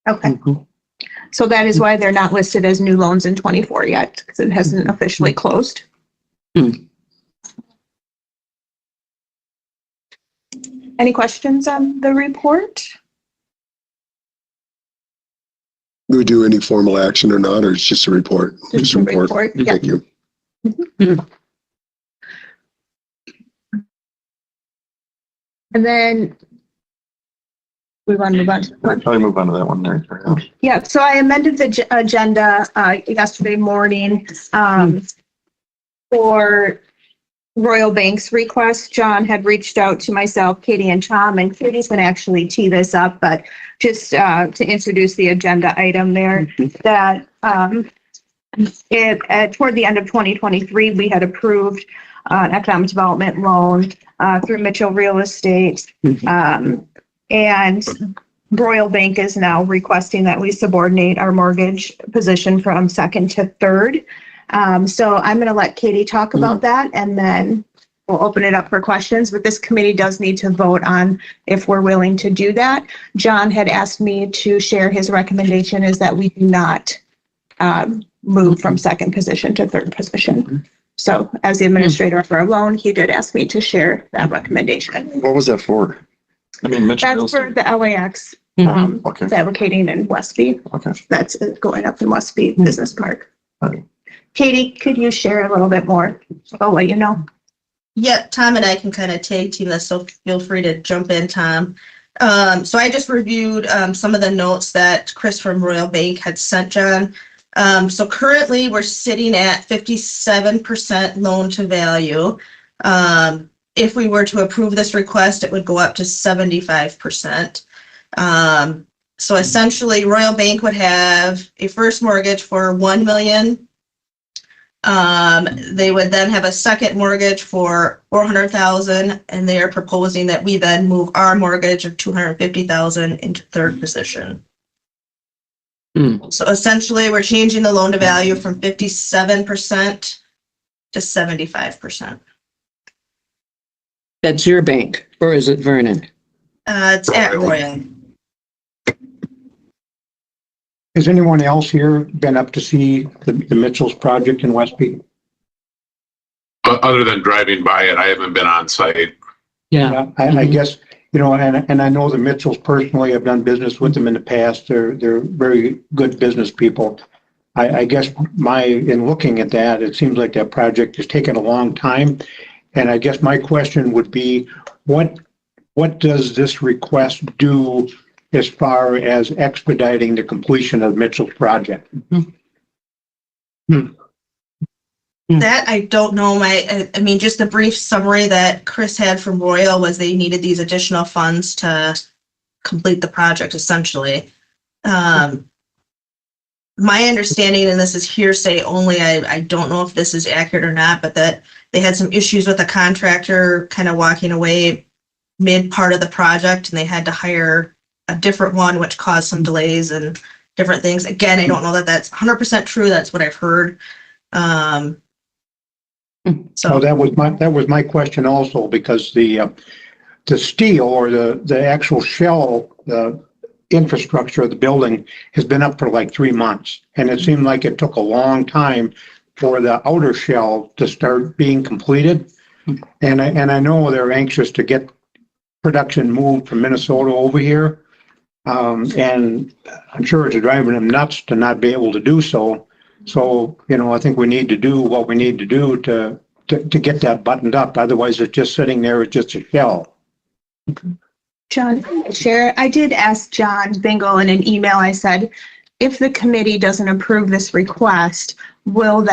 Okay. So that is why they're not listed as new loans in 24 yet, because it hasn't officially closed. Any questions on the report?
Do we do any formal action or not, or it's just a report?
Just a report, yeah.
Thank you.
And then we want to move on to one.
Probably move on to that one there.
Yeah, so I amended the agenda yesterday morning for Royal Bank's request. John had reached out to myself, Katie, and Tom, and Katie's going to actually tee this up, but just to introduce the agenda item there, that toward the end of 2023, we had approved an economic development loan through Mitchell Real Estate. And Royal Bank is now requesting that we subordinate our mortgage position from second to third. So I'm going to let Katie talk about that, and then we'll open it up for questions. But this committee does need to vote on if we're willing to do that. John had asked me to share his recommendation is that we do not move from second position to third position. So as the administrator of our loan, he did ask me to share that recommendation.
What was that for? I mean,
That's for the LAX
okay.
fabricating in Westby.
Okay.
That's going up in Westby Business Park.
Okay.
Katie, could you share a little bit more? I'll let you know.
Yeah, Tom and I can kind of tag team this, so feel free to jump in, Tom. So I just reviewed some of the notes that Chris from Royal Bank had sent John. So currently we're sitting at 57% loan to value. If we were to approve this request, it would go up to 75%. So essentially Royal Bank would have a first mortgage for $1 million. They would then have a second mortgage for $400,000, and they are proposing that we then move our mortgage of $250,000 into third position. So essentially we're changing the loan to value from 57% to 75%.
That's your bank, or is it Vernon?
It's at Royal.
Has anyone else here been up to see the Mitchell's project in Westby?
Other than driving by it, I haven't been on site.
Yeah.
I guess, you know, and I know the Mitchells personally. I've done business with them in the past. They're very good business people. I guess in looking at that, it seems like that project has taken a long time. And I guess my question would be, what does this request do as far as expediting the completion of Mitchell's project?
That I don't know. I mean, just a brief summary that Chris had from Royal was they needed these additional funds to complete the project, essentially. My understanding, and this is hearsay only, I don't know if this is accurate or not, but that they had some issues with the contractor kind of walking away mid part of the project, and they had to hire a different one, which caused some delays and different things. Again, I don't know that that's 100% true. That's what I've heard.
So that was my question also, because the steel or the actual shell, the infrastructure of the building has been up for like 3 months, and it seemed like it took a long time for the outer shell to start being completed. And I know they're anxious to get production moved from Minnesota over here. And I'm sure it's driving them nuts to not be able to do so. So, you know, I think we need to do what we need to do to get that buttoned up. Otherwise, it's just sitting there, it's just a shell.
John, Chair, I did ask John Bingle in an email. I said, if the committee doesn't approve this request, will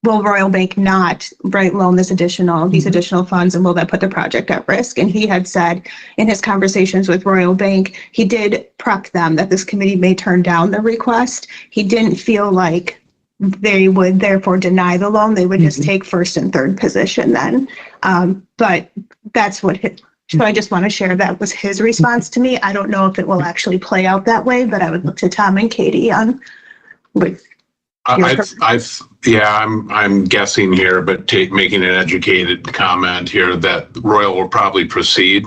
Royal Bank not loan these additional funds, and will that put the project at risk? And he had said in his conversations with Royal Bank, he did prep them that this committee may turn down the request. He didn't feel like they would therefore deny the loan. They would just take first and third position then. But that's what so I just want to share that was his response to me. I don't know if it will actually play out that way, but I would look to Tom and Katie on what.
I'm guessing here, but making an educated comment here that Royal will probably proceed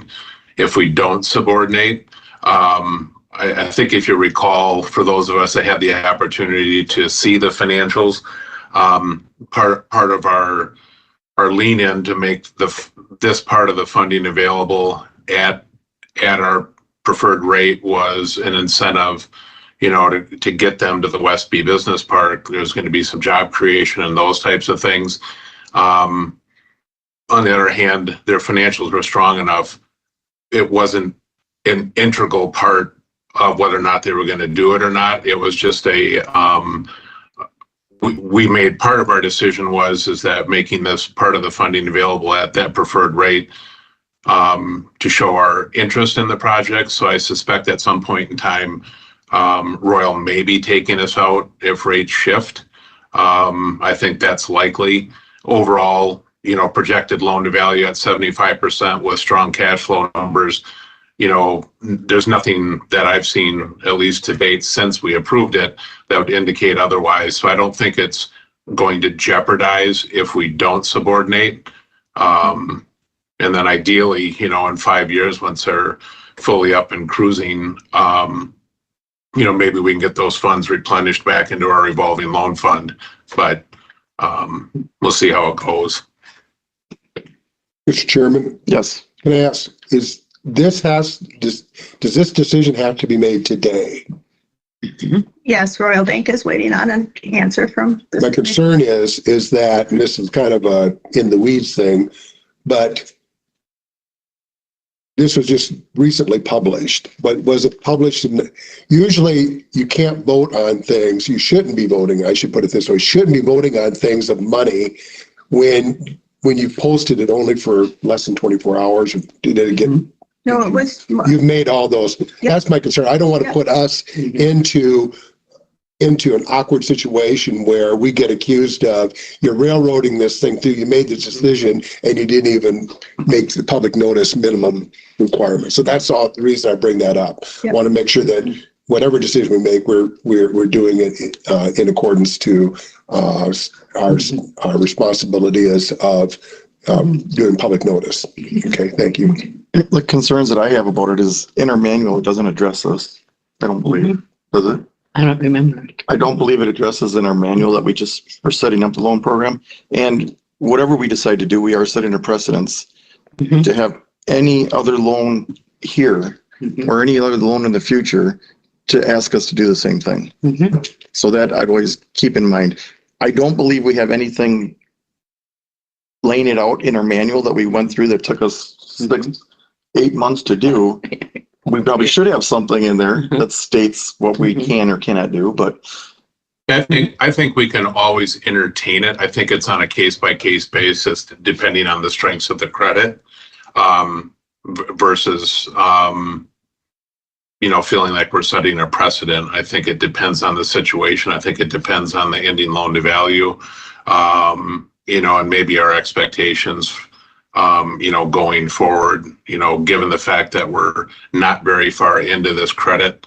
if we don't subordinate. I think if you recall, for those of us that had the opportunity to see the financials, part of our lean in to make this part of the funding available at our preferred rate was an incentive, to get them to the Westby Business Park. There's going to be some job creation and those types of things. On the other hand, their financials were strong enough. It wasn't an integral part of whether or not they were going to do it or not. It was just we made part of our decision is that making this part of the funding available at that preferred rate to show our interest in the project. So I suspect at some point in time, Royal may be taking us out if rates shift. I think that's likely. Overall, projected loan to value at 75% with strong cash flow numbers. There's nothing that I've seen, at least to date, since we approved it, that would indicate otherwise. So I don't think it's going to jeopardize if we don't subordinate. And then ideally, in 5 years, once they're fully up and cruising, maybe we can get those funds replenished back into our revolving loan fund. But we'll see how it goes.
Mr. Chairman?
Yes.
Can I ask, does this decision have to be made today?
Yes, Royal Bank is waiting on an answer from.
My concern is that, and this is kind of a in the weeds thing, but this was just recently published, but was it published? Usually you can't vote on things. You shouldn't be voting. I should put it this way. Shouldn't be voting on things of money when you posted it only for less than 24 hours. Did it get?
No, it was.
You've made all those. Yep. That's my concern. I don't want to put us into an awkward situation where we get accused of you're railroading this thing through. You made the decision and you didn't even make the public notice minimum requirement. So that's all the reason I bring that up. Yep. I want to make sure that whatever decision we make, we're doing it in accordance to our responsibility as of doing public notice. Okay, thank you.
The concerns that I have about it is in our manual, it doesn't address this. I don't believe, does it?
I don't remember.
I don't believe it addresses in our manual that we just are setting up the loan program. And whatever we decide to do, we are setting a precedence to have any other loan here or any other loan in the future to ask us to do the same thing. So that I'd always keep in mind. I don't believe we have anything laying it out in our manual that we went through that took us 6-8 months to do. We probably should have something in there that states what we can or cannot do, but
I think we can always entertain it. I think it's on a case-by-case basis, depending on the strengths of the credit, versus feeling like we're setting a precedent. I think it depends on the situation. I think it depends on the ending loan to value, and maybe our expectations, going forward, given the fact that we're not very far into this credit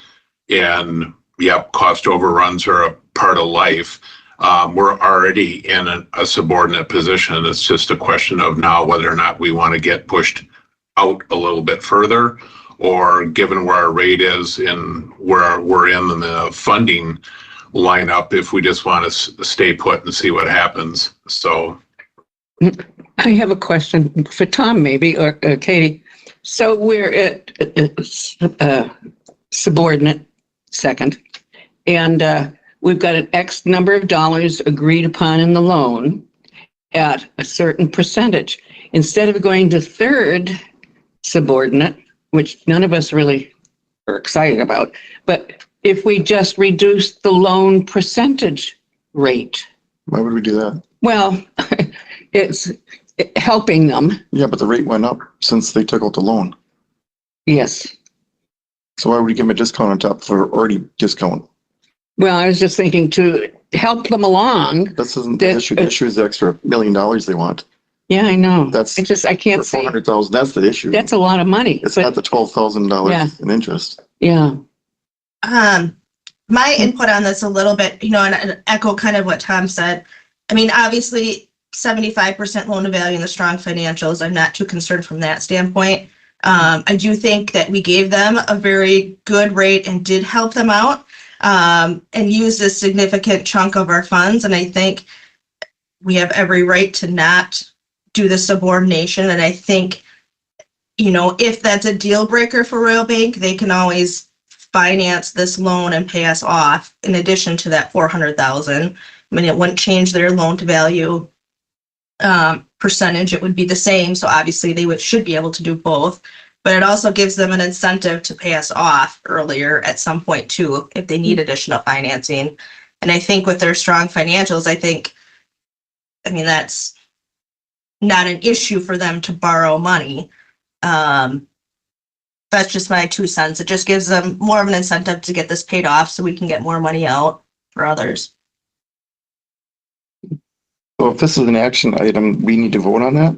and cost overruns are a part of life. We're already in a subordinate position. It's just a question of now whether or not we want to get pushed out a little bit further, or given where our rate is and where we're in the funding lineup, if we just want to stay put and see what happens. So
I have a question for Tom, maybe, or Katie. So we're at subordinate second, and we've got an X number of dollars agreed upon in the loan at a certain percentage. Instead of going to third subordinate, which none of us really are excited about, but if we just reduce the loan percentage rate.
Why would we do that?
Well, it's helping them.
Yeah, but the rate went up since they took out the loan.
Yes.
So why would we give them a discount on top for already discount?
Well, I was just thinking too, help them along.
This isn't the issue. The issue is the extra $1 million they want.
Yeah, I know.
That's
I can't
for
see.
400,000. That's the issue.
That's a lot of money.
It's
but-
not the $12,000
Yeah.
in interest.
Yeah.
My input on this a little bit, and echo kind of what Tom said. I mean, obviously, 75% loan to value and the strong financials, I'm not too concerned from that standpoint. I do think that we gave them a very good rate and did help them out, and used a significant chunk of our funds. And I think we have every right to not do the subordination. And I think, if that's a deal breaker for Royal Bank, they can always finance this loan and pay us off in addition to that 400,000. I mean, it wouldn't change their loan to value percentage. It would be the same. So obviously they should be able to do both, but it also gives them an incentive to pay us off earlier at some point too, if they need additional financing. And I think with their strong financials, that's not an issue for them to borrow money. That's just my 2 cents. It just gives them more of an incentive to get this paid off so we can get more money out for others.
So if this is an action item, we need to vote on that?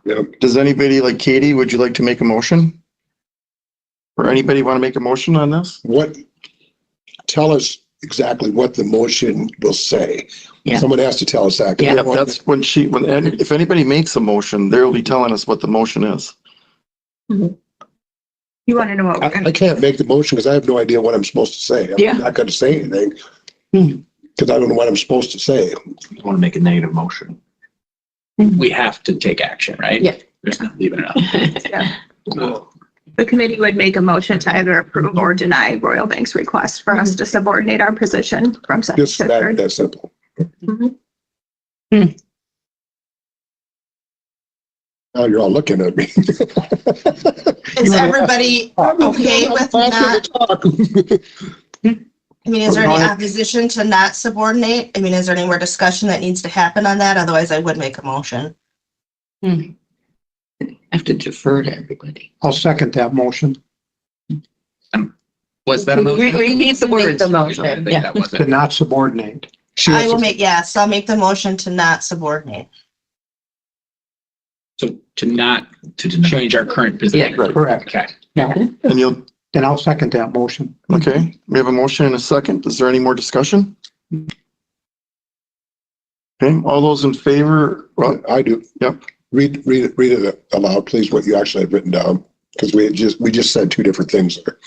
Yep.
Does anybody, like Katie, would you like to make a motion? Or anybody want to make a motion on this?
Tell us exactly what the motion will say.
Yeah.
Someone has to tell us that.
Yeah,
That's if anybody makes a motion, they'll be telling us what the motion is.
You want to know what we're
I
gonna,
can't make the motion because I have no idea what I'm supposed to say.
Yeah.
I'm not going to say anything because I don't know what I'm supposed to say.
You want to make a negative motion. We have to take action, right?
Yeah.
There's not leaving it up.
the committee would make a motion to either approve or deny Royal Bank's request for us to subordinate our position from second
Just
to third.
that simple. Now you're all looking at me.
Is everybody okay with not? I mean, is there any opposition to not subordinate? I mean, is there any more discussion that needs to happen on that? Otherwise, I would make a motion.
I have to defer to everybody.
I'll second that motion
Was that a motion?
We need the words.
The
I
motion.
think
Yeah.
that was
to
it.
not subordinate.
I will make, yes, I'll make the motion to not subordinate.
So to not change our current position.
Right.
Correct.
Okay.
And you'll,
And I'll second that motion.
okay, we have a motion and a second. Is there any more discussion? Okay, all those in favor? Well,
I do.
Yep.
Read it aloud, please, what you actually have written down, because we just said two different things there.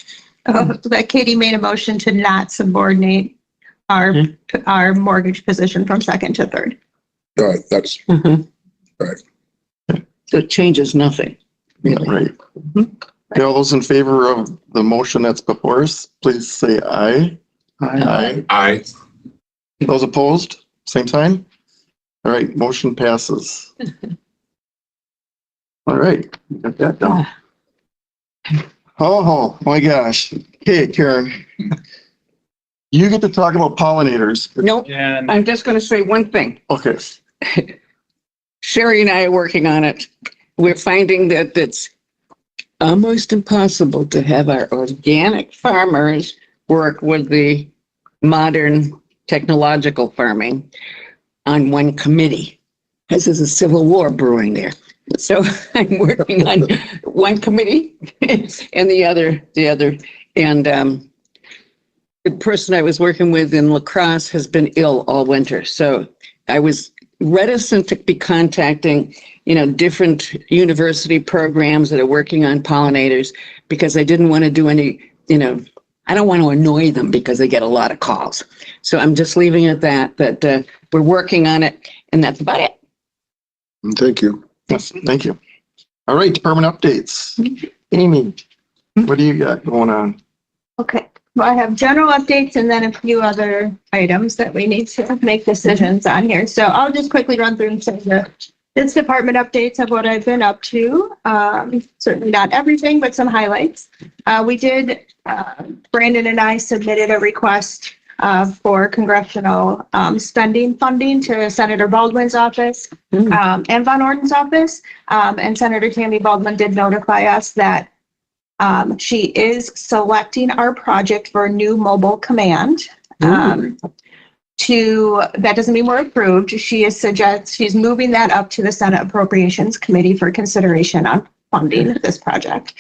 That Katie made a motion to not subordinate our mortgage position from second to third.
All right, that's right.
So it changes nothing.
Yeah, right. Okay, all those in favor of the motion that's before us, please say aye.
Aye.
Those opposed, same sign? All right, motion passes. All right, got that done. Oh, my gosh. Okay, Karen. You get to talk about pollinators.
Nope,
And
I'm just gonna say one thing.
Okay,
Sherry and I are working on it. We're finding that it's almost impossible to have our organic farmers work with the modern technological farming on one committee, because there's a civil war brewing there. So I'm working on one committee and the other. And the person I was working with in La Crosse has been ill all winter. So I was reticent to be contacting, different university programs that are working on pollinators, because I didn't want to do any, I don't want to annoy them because they get a lot of calls. So I'm just leaving it at that, but we're working on it, and that's about it.
Thank you.
yes, thank you. All right, department updates. Amy, what do you got going on?
Okay, well, I have general updates and then a few other items that we need to make decisions on here. So I'll just quickly run through some of this department updates of what I've been up to. Certainly not everything, but some highlights. Brandon and I submitted a request for congressional spending funding to Senator Baldwin's office and Von Orden's office. And Senator Tammy Baldwin did notify us that she is selecting our project for a new mobile command. that doesn't mean we're approved. She's moving that up to the Senate Appropriations Committee for consideration on funding this project.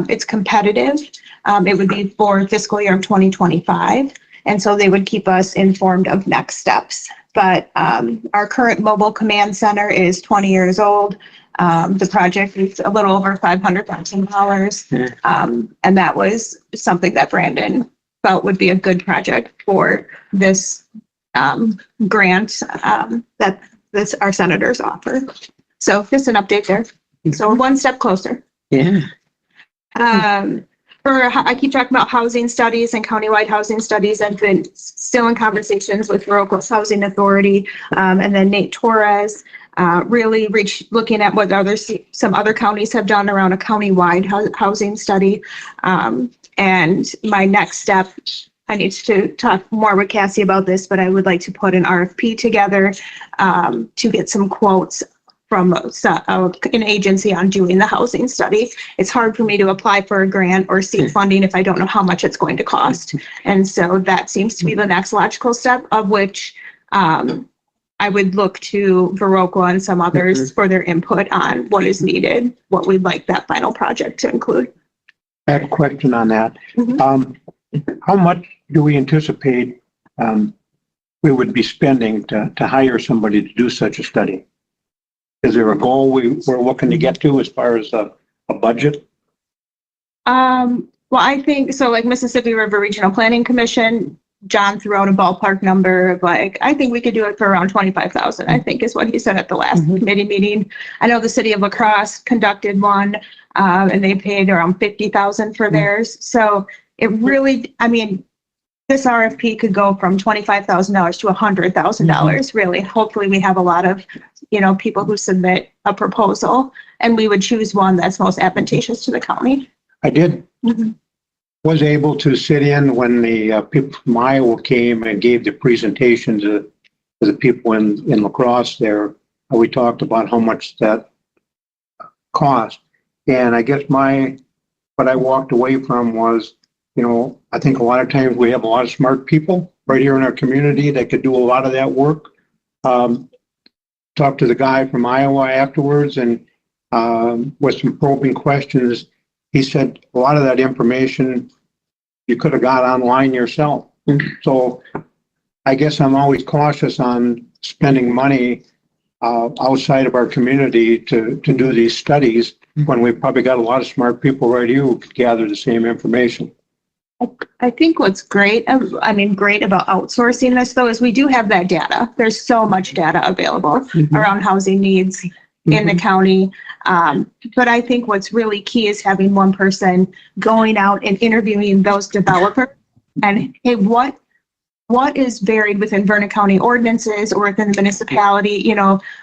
It's competitive. It would be for fiscal year of 2025. And so they would keep us informed of next steps. But our current mobile command center is 20 years old. The project is a little over $500,000. And that was something that Brandon felt would be a good project for this grant that our senators offer. So just an update there. So we're one step closer.
Yeah.
I keep talking about housing studies and countywide housing studies. I've been still in conversations with Verocla's Housing Authority, and then Nate Torres, really looking at what some other counties have done around a countywide housing study. And my next step, I need to talk more with Cassie about this, but I would like to put an RFP together to get some quotes from an agency on doing the housing study. It's hard for me to apply for a grant or seek funding if I don't know how much it's going to cost. And so that seems to be the next logical step, of which I would look to Verocla and some others for their input on what is needed, what we'd like that final project to include.
I have a question on that. How much do we anticipate we would be spending to hire somebody to do such a study? Is there a goal we're looking to get to as far as a budget?
Well, I think so. Like Mississippi River Regional Planning Commission, John threw out a ballpark number of I think we could do it for around 25,000. I think is what he said at the last committee meeting. I know the city of La Crosse conducted one, and they paid around 50,000 for theirs. So it really, this RFP could go from $25,000 to $100,000. Really, hopefully, we have a lot of people who submit a proposal, and we would choose one that's most advantageous to the county.
I was able to sit in when the people from Iowa came and gave the presentation to the people in La Crosse there. We talked about how much that cost, and I guess what I walked away from was, I think a lot of times we have a lot of smart people right here in our community that could do a lot of that work. Talked to the guy from Iowa afterwards, and with some probing questions, he said a lot of that information you could have got online yourself. So I guess I'm always cautious on spending money outside of our community to do these studies when we've probably got a lot of smart people right here who could gather the same information.
I think what's great about outsourcing this, though, is we do have that data. There's so much data available around housing needs in the county. But I think what's really key is having one person going out and interviewing those developers and, hey, what is varied within Vernon County ordinances or within the municipality,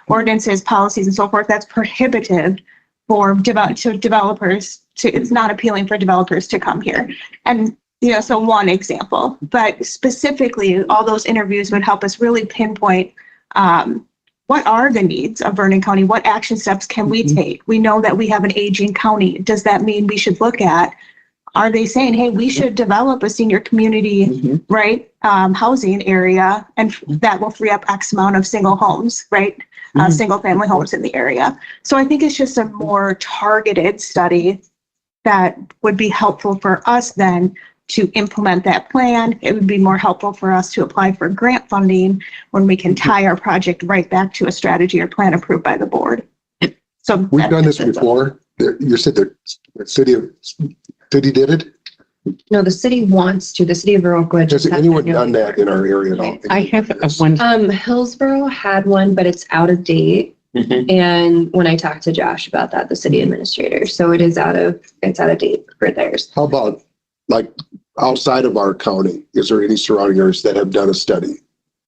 ordinances, policies, and so forth, that's prohibitive for developers it's not appealing for developers to come here. And so one example, but specifically all those interviews would help us really pinpoint what are the needs of Vernon County? What action steps can we take? We know that we have an aging county. Does that mean we should look at, are they saying, hey, we should develop a senior community, right, housing area, and that will free up X amount of single homes, right, single family homes in the area. So I think it's just a more targeted study that would be helpful for us then to implement that plan. It would be more helpful for us to apply for grant funding when we can tie our project right back to a strategy or plan approved by the board. So
we've done this before. You said the city did it?
No, the city wants to. The city of Verocla.
Has anyone done that in our area at all?
I have one.
Hillsborough had one, but it's out of date. And when I talked to Josh about that, the city administrator, so it's out of date for theirs.
How about outside of our county? Is there any surrounding areas that have done a study?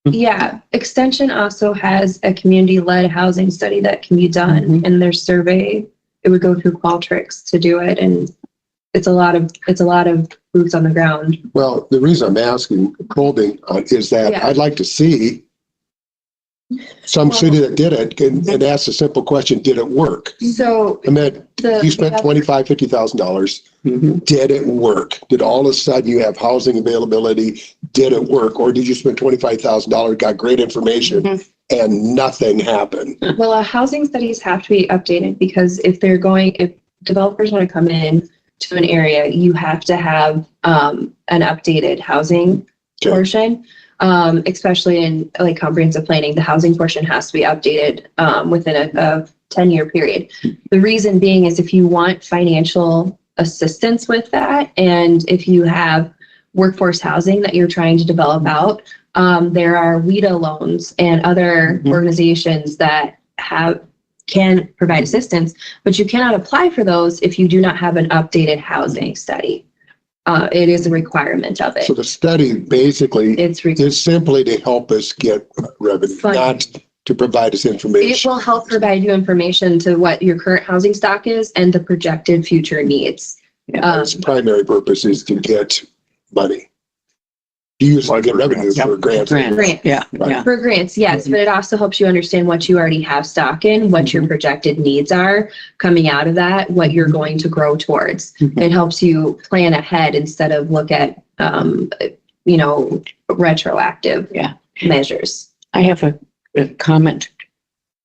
Yeah, Extension also has a community-led housing study that can be done in their survey. It would go through Qualtrics to do it, and it's a lot of boots on the ground.
Well, the reason I'm asking, probing, is that I'd like to see some city that did it and asked a simple question, did it work?
So
I mean, you spent $25,000, $50,000. Did it work? Did all of a sudden you have housing availability? Did it work? Or did you spend $25,000, got great information and nothing happened?
Well, housing studies have to be updated because if developers want to come in to an area, you have to have an updated housing portion. Especially in like comprehensive planning, the housing portion has to be updated within a 10-year period. The reason being is if you want financial assistance with that, and if you have workforce housing that you're trying to develop out, there are WIDA loans and other organizations that can provide assistance, but you cannot apply for those if you do not have an updated housing study. It is a requirement of it.
So the study basically is simply to help us get revenue, not to provide us
It
information.
will help provide you information to what your current housing stock is and the projected future needs.
Its primary purpose is to get money. You use it to get revenue for grants.
Grants.
Yeah.
For grants, yes, but it also helps you understand what you already have stock in, what your projected needs are coming out of that, what you're going to grow towards. It helps you plan ahead instead of look at, retroactive measures.
I have a comment.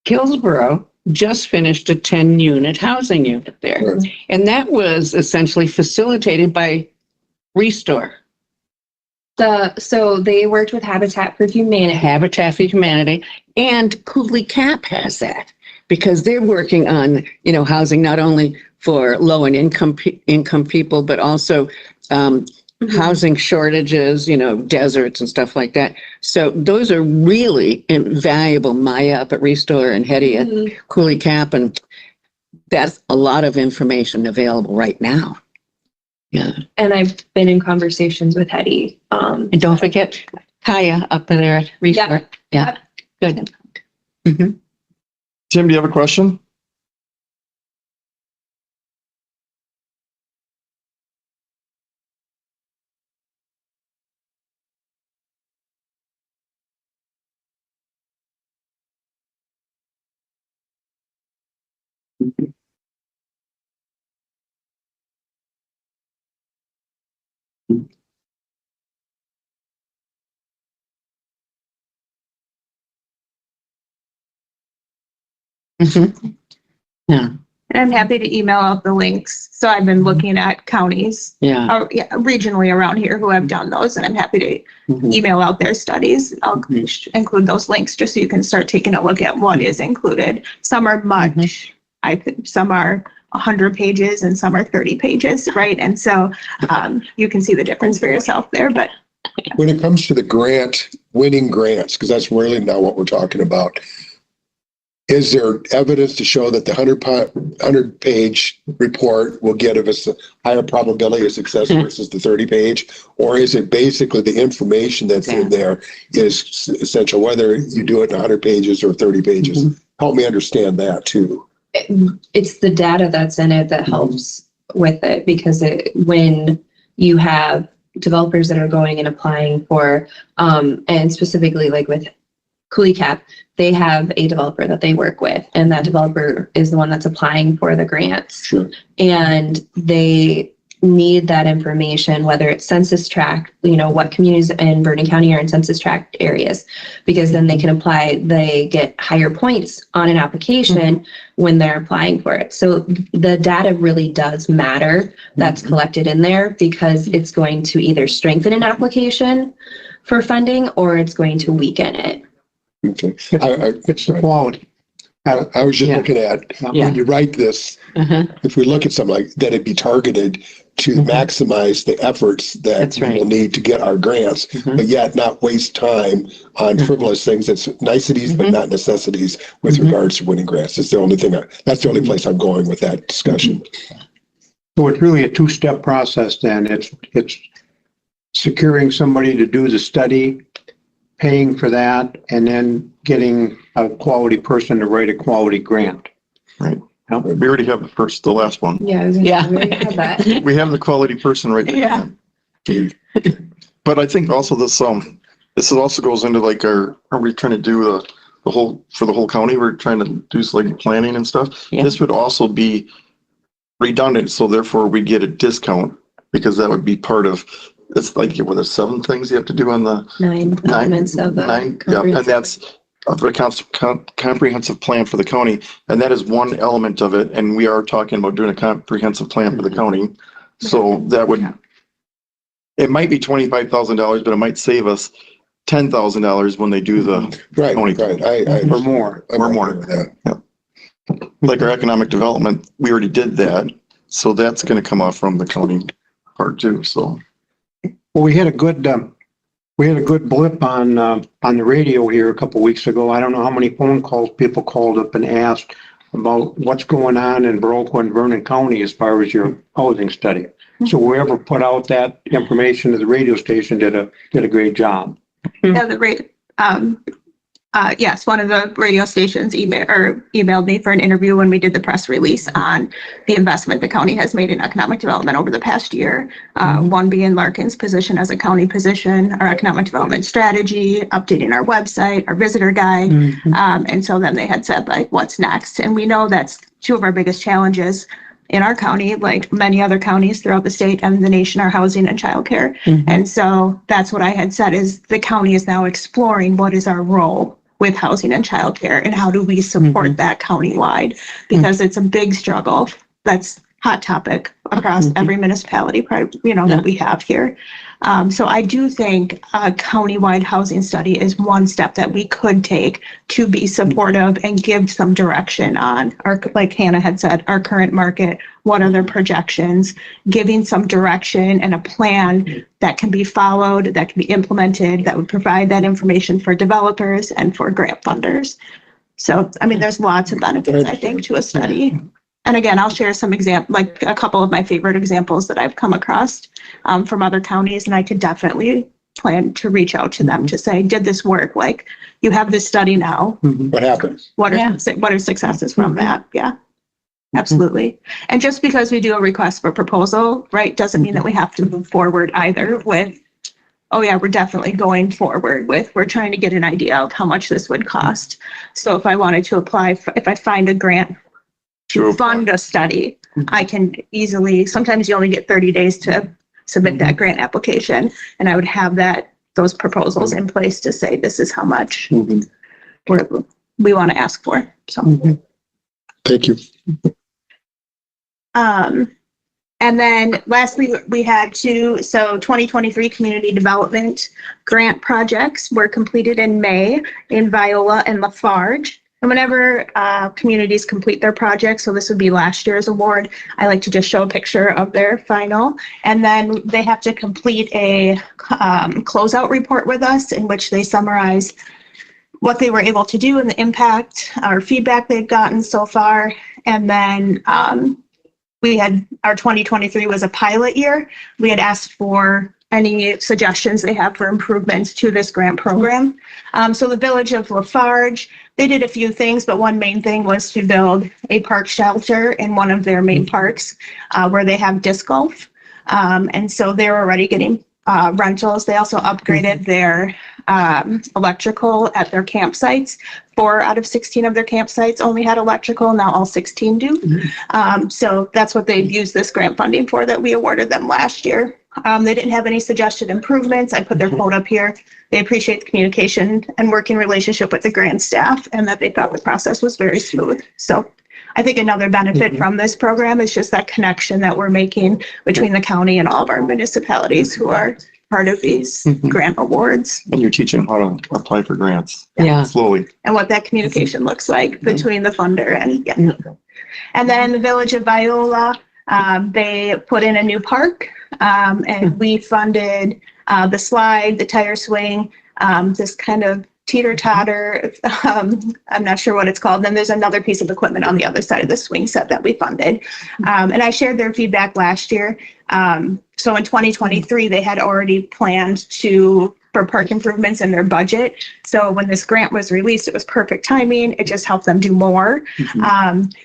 Hillsborough just finished a 10-unit housing unit there. And that was essentially facilitated by Restore.
So they worked with Habitat for Humanity.
And Cooley Cap has that because they're working on, housing not only for low and income people, but also housing shortages, deserts and stuff like that. So those are really invaluable. Maya up at Restore and Hetty at Cooley Cap, and that's a lot of information available right now. Yeah.
And I've been in conversations with Hetty.
And don't forget Kaya up there at Restore. Yeah. Good.
Tim, do you have a question?
Yeah.
And I'm happy to email out the links. So I've been looking at counties regionally around here who have done those, and I'm happy to email out their studies. I'll include those links just so you can start taking a look at what is included. Some are much, some are 100 pages and some are 30 pages, right? And so you can see the difference for yourself there. But
when it comes to winning grants, because that's really not what we're talking about, is there evidence to show that the 100-page report will get us a higher probability of success versus the 30-page? Or is it basically the information that's in there is essential, whether you do it in 100 pages or 30 pages? Help me understand that too.
It's the data that's in it that helps with it, because when you have developers that are going and applying for, and specifically like with Cooley Cap, they have a developer that they work with, and that developer is the one that's applying for the grants.
Sure.
And they need that information, whether it's census tract, what communities in Vernon County are in census tract areas, because then they can apply, they get higher points on an application when they're applying for it. So the data really does matter that's collected in there, because it's going to either strengthen an application for funding or it's going to weaken it.
Okay.
It's the quality.
I was just looking at when you write this, if we look at something like that, it'd be targeted to maximize the efforts that we'll need to get our grants, but yet not waste time on frivolous things. That's niceties, but not necessities with regards to winning grants. It's the only thing, that's the only place I'm going with that discussion.
So it's really a two-step process then. It's securing somebody to do the study, paying for that, and then getting a quality person to write a quality grant.
Right. We already have the last one.
Yeah, I was gonna say, we already have that.
We have the quality person right there.
Yeah.
But I think also this also goes into like are we trying to do for the whole county. We're trying to do like planning and stuff.
Yeah.
This would also be redundant, so therefore we get a discount because that would be part of, it's like, what are 7 things you have to do on the
9 elements of the.
yeah, and that's a comprehensive plan for the county, and that is one element of it, and we are talking about doing a comprehensive plan for the county. So that would, it might be $25,000, but it might save us $10,000 when they do the
Right,
county.
right.
Or more.
Or more.
with that.
Yeah. Like our economic development, we already did that, so that's gonna come off from the county part too, so.
Well, we had a good blip on the radio here a couple weeks ago. I don't know how many phone calls people called up and asked about what's going on in Baroque and Vernon County as far as your housing study. So whoever put out that information to the radio station did a great job.
Yeah, yes, one of the radio stations emailed me for an interview when we did the press release on the investment the county has made in economic development over the past year. One being Larkin's position as a county position, our economic development strategy, updating our website, our visitor guide. And so then they had said, like, what's next? And we know that's 2 of our biggest challenges in our county, like many other counties throughout the state and the nation, are housing and childcare. And so that's what I had said, is the county is now exploring what is our role with housing and childcare and how do we support that countywide, because it's a big struggle. That's hot topic across every municipality, that we have here. So I do think a countywide housing study is one step that we could take to be supportive and give some direction on our, like Hannah had said, our current market, what are their projections, giving some direction and a plan that can be followed, that can be implemented, that would provide that information for developers and for grant funders. So, I mean, there's lots of benefits, I think, to a study. And again, I'll share some like a couple of my favorite examples that I've come across from other counties, and I could definitely plan to reach out to them to say, did this work? Like, you have this study now.
What happens?
What are successes from that? Yeah, absolutely. And just because we do a request for proposal, right, doesn't mean that we have to move forward either with, oh yeah, we're definitely going forward with, we're trying to get an idea of how much this would cost. So if I wanted to apply, if I find a grant to fund a study, I can easily, sometimes you only get 30 days to submit that grant application, and I would have those proposals in place to say, this is how much we want to ask for. So.
Thank you.
And then lastly, we had 2023 community development grant projects were completed in May in Viola and Lafarge. And whenever communities complete their projects, so this would be last year's award, I like to just show a picture of their final. And then they have to complete a closeout report with us in which they summarize what they were able to do and the impact or feedback they've gotten so far. And then we had, our 2023 was a pilot year. We had asked for any suggestions they have for improvements to this grant program. So the Village of Lafarge, they did a few things, but one main thing was to build a park shelter in one of their main parks where they have disc golf. And so they're already getting rentals. They also upgraded their electrical at their campsites. 4 out of 16 of their campsites only had electrical. Now all 16 do. So that's what they've used this grant funding for that we awarded them last year. They didn't have any suggested improvements. I put their quote up here. They appreciate the communication and working relationship with the grant staff, and that they thought the process was very smooth. So I think another benefit from this program is just that connection that we're making between the county and all of our municipalities who are part of these grant awards.
And you're teaching how to apply for grants.
Yeah.
Slowly.
And what that communication looks like between the funder and, And then the Village of Viola, they put in a new park, and we funded the slide, the tire swing, this kind of teeter-totter, I'm not sure what it's called. Then there's another piece of equipment on the other side of the swing set that we funded. And I shared their feedback last year. So in 2023, they had already planned for park improvements in their budget. So when this grant was released, it was perfect timing. It just helped them do more.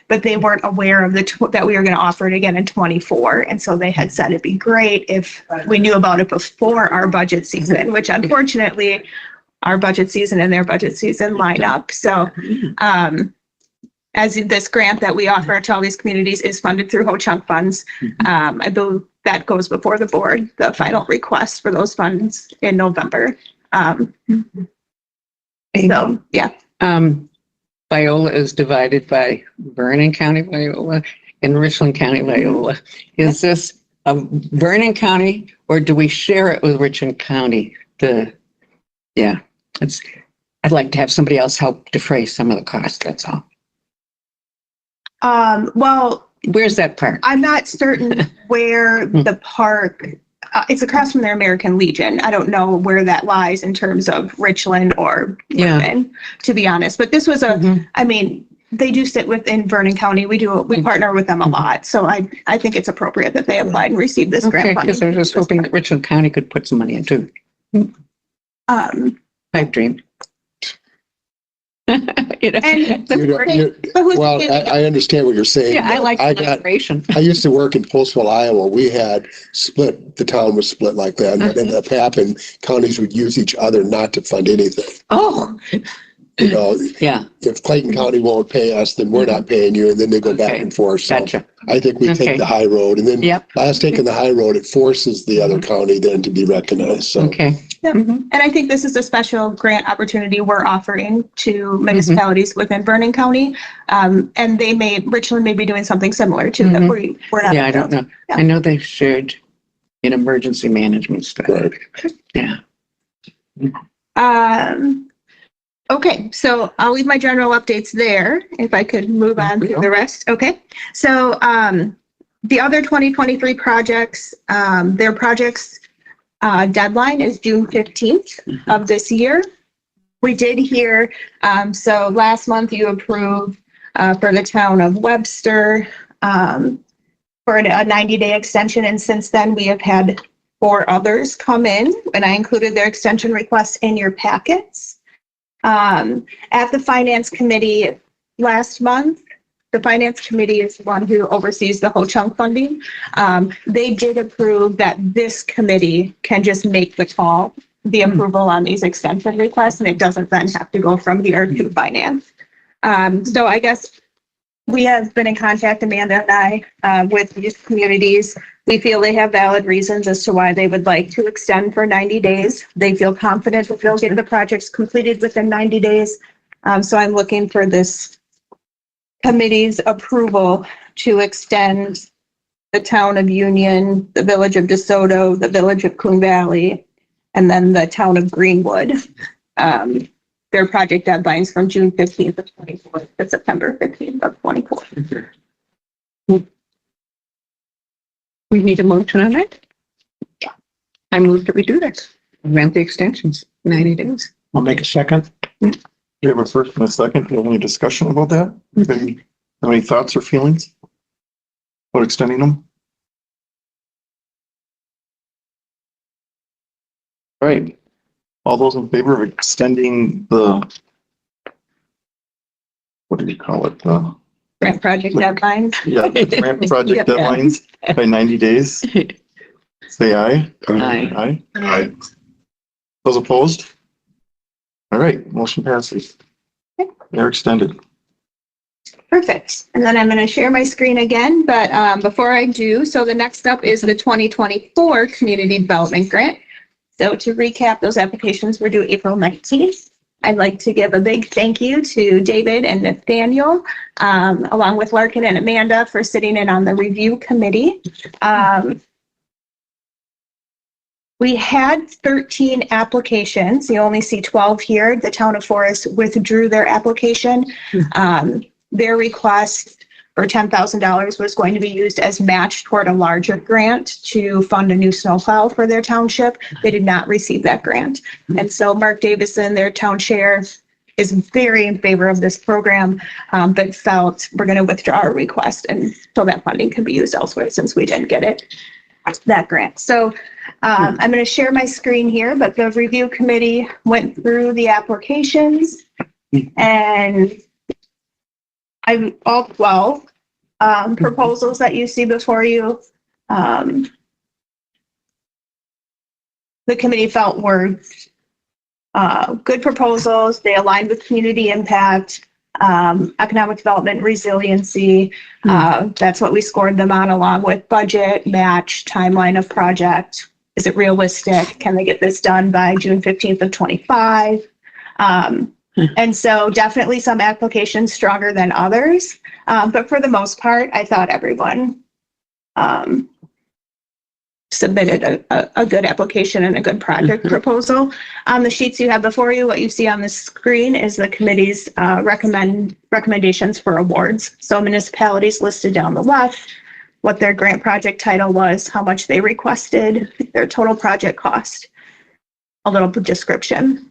But they weren't aware of that we were going to offer it again in 24. And so they had said it'd be great if we knew about it before our budget season, which unfortunately our budget season and their budget season line up. So, as this grant that we offer to all these communities is funded through Ho-Chunk funds, I believe that goes before the board, the final request for those funds in November. So, yeah.
Viola is divided by Vernon County, Viola, and Richland County, Viola. Is this a Vernon County, or do we share it with Richland County? I'd like to have somebody else help defray some of the costs, that's all.
Well,
Where's that park?
I'm not certain where the park, it's across from their American Legion. I don't know where that lies in terms of Richland or Vernon, to be honest. But this was I mean, they do sit within Vernon County. We partner with them a lot. So I think it's appropriate that they applied and received this grant funding.
Because I was just hoping that Richland County could put some money into pipe dream.
I understand what you're saying.
Yeah, I like collaboration.
I used to work in Postville, Iowa. We had the town was split like that. And what ended up happening, counties would use each other not to fund anything.
Oh.
If Clayton County won't pay us, then we're not paying you, and then they go back and forth. So
Gotcha.
I think we take the high road, and then last taking the high road, it forces the other county then to be recognized. So
And I think this is a special grant opportunity we're offering to municipalities within Vernon County. And Richland may be doing something similar too. That we're not.
I don't know. Yeah. I know they've shared in emergency management stuff.
Right.
Yeah.
Okay, so I'll leave my general updates there. If I could move on to the rest. Okay, so the other 2023 projects, their projects deadline is June 15th of this year. We did hear, so last month you approved for the town of Webster for a 90-day extension, and since then we have had 4 others come in, and I included their extension requests in your packets. At the finance committee last month, the finance committee is the one who oversees the Ho-Chunk funding. They did approve that this committee can just make the approval on these extension requests, and it doesn't then have to go from here to finance. So I guess we have been in contact, Amanda and I, with these communities. We feel they have valid reasons as to why they would like to extend for 90 days. They feel confident that they'll get the projects completed within 90 days. So I'm looking for this committee's approval to extend the town of Union, the village of DeSoto, the village of Coon Valley, and then the town of Greenwood. Their project deadlines from June 15th of 24 to September 15th of 24.
We need a motion on that? Yeah. I move that we do that. Grant the extensions, 90 days.
I'll make a second.
We have a first and a second. Do you have any discussion about that? Any thoughts or feelings about extending them? All right. All those in favor of extending the, what do you call it?
Grant project deadlines.
Yeah, the grant project deadlines by 90 days. Say aye.
Aye.
Aye. Those opposed? All right, motion passes. They're extended.
Perfect. And then I'm going to share my screen again, but before I do, so the next up is the 2024 Community Development Grant. So to recap, those applications were due April 19th. I'd like to give a big thank you to David and Nathaniel, along with Larkin and Amanda, for sitting in on the review committee. We had 13 applications. You only see 12 here. The town of Forest withdrew their application. Their request for $10,000 was going to be used as match toward a larger grant to fund a new snowplow for their township. They did not receive that grant. And so Mark Davison, their town chair, is very in favor of this program, but felt we're going to withdraw our request and so that funding can be used elsewhere since we didn't get that grant. So I'm going to share my screen here, but the review committee went through the applications and all 12 proposals that you see before you, the committee felt were good proposals. They aligned with community impact, economic development, resiliency. That's what we scored them on, along with budget, match, timeline of project. Is it realistic? Can they get this done by June 15th of 25? And so definitely some applications stronger than others. But for the most part, I thought everyone submitted a good application and a good project proposal. On the sheets you have before you, what you see on the screen is the committee's recommendations for awards. So municipalities listed down the left, what their grant project title was, how much they requested, their total project cost, a little description.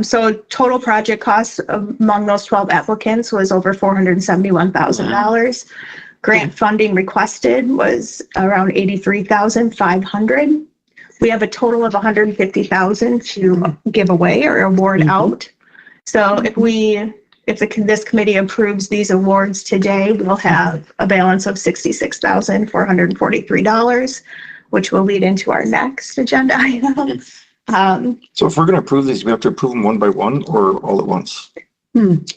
So total project cost among those 12 applicants was over $471,000. Grant funding requested was around $83,500. We have a total of $150,000 to give away or award out. So if this committee approves these awards today, we'll have a balance of $66,443, which will lead into our next agenda item.
So if we're going to approve these, we have to approve them one by one or all at once?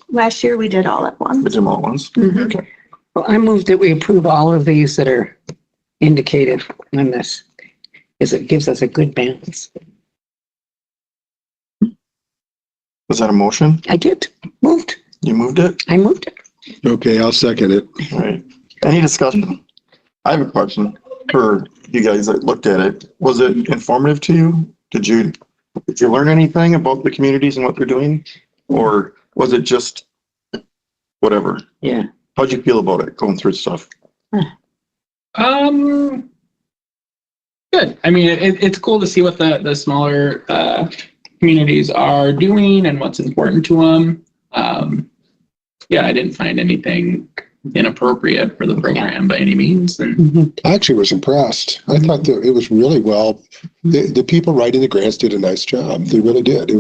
Last year we did all at once.
We did them all at once? Okay.
Well, I move that we approve all of these that are indicated in this, because it gives us a good balance.
Was that a motion?
I did. Moved.
You moved it?
I moved it.
Okay, I'll second it.
All right. Any discussion? I have a question for you guys that looked at it. Was it informative to you? Did you learn anything about the communities and what they're doing? Or was it just whatever?
Yeah.
How'd you feel about it going through stuff?
Good. I mean, it's cool to see what the smaller communities are doing and what's important to them. Yeah, I didn't find anything inappropriate for the program by any means. And
I actually was impressed. I thought that it was really well. The people writing the grants did a nice job. They really did.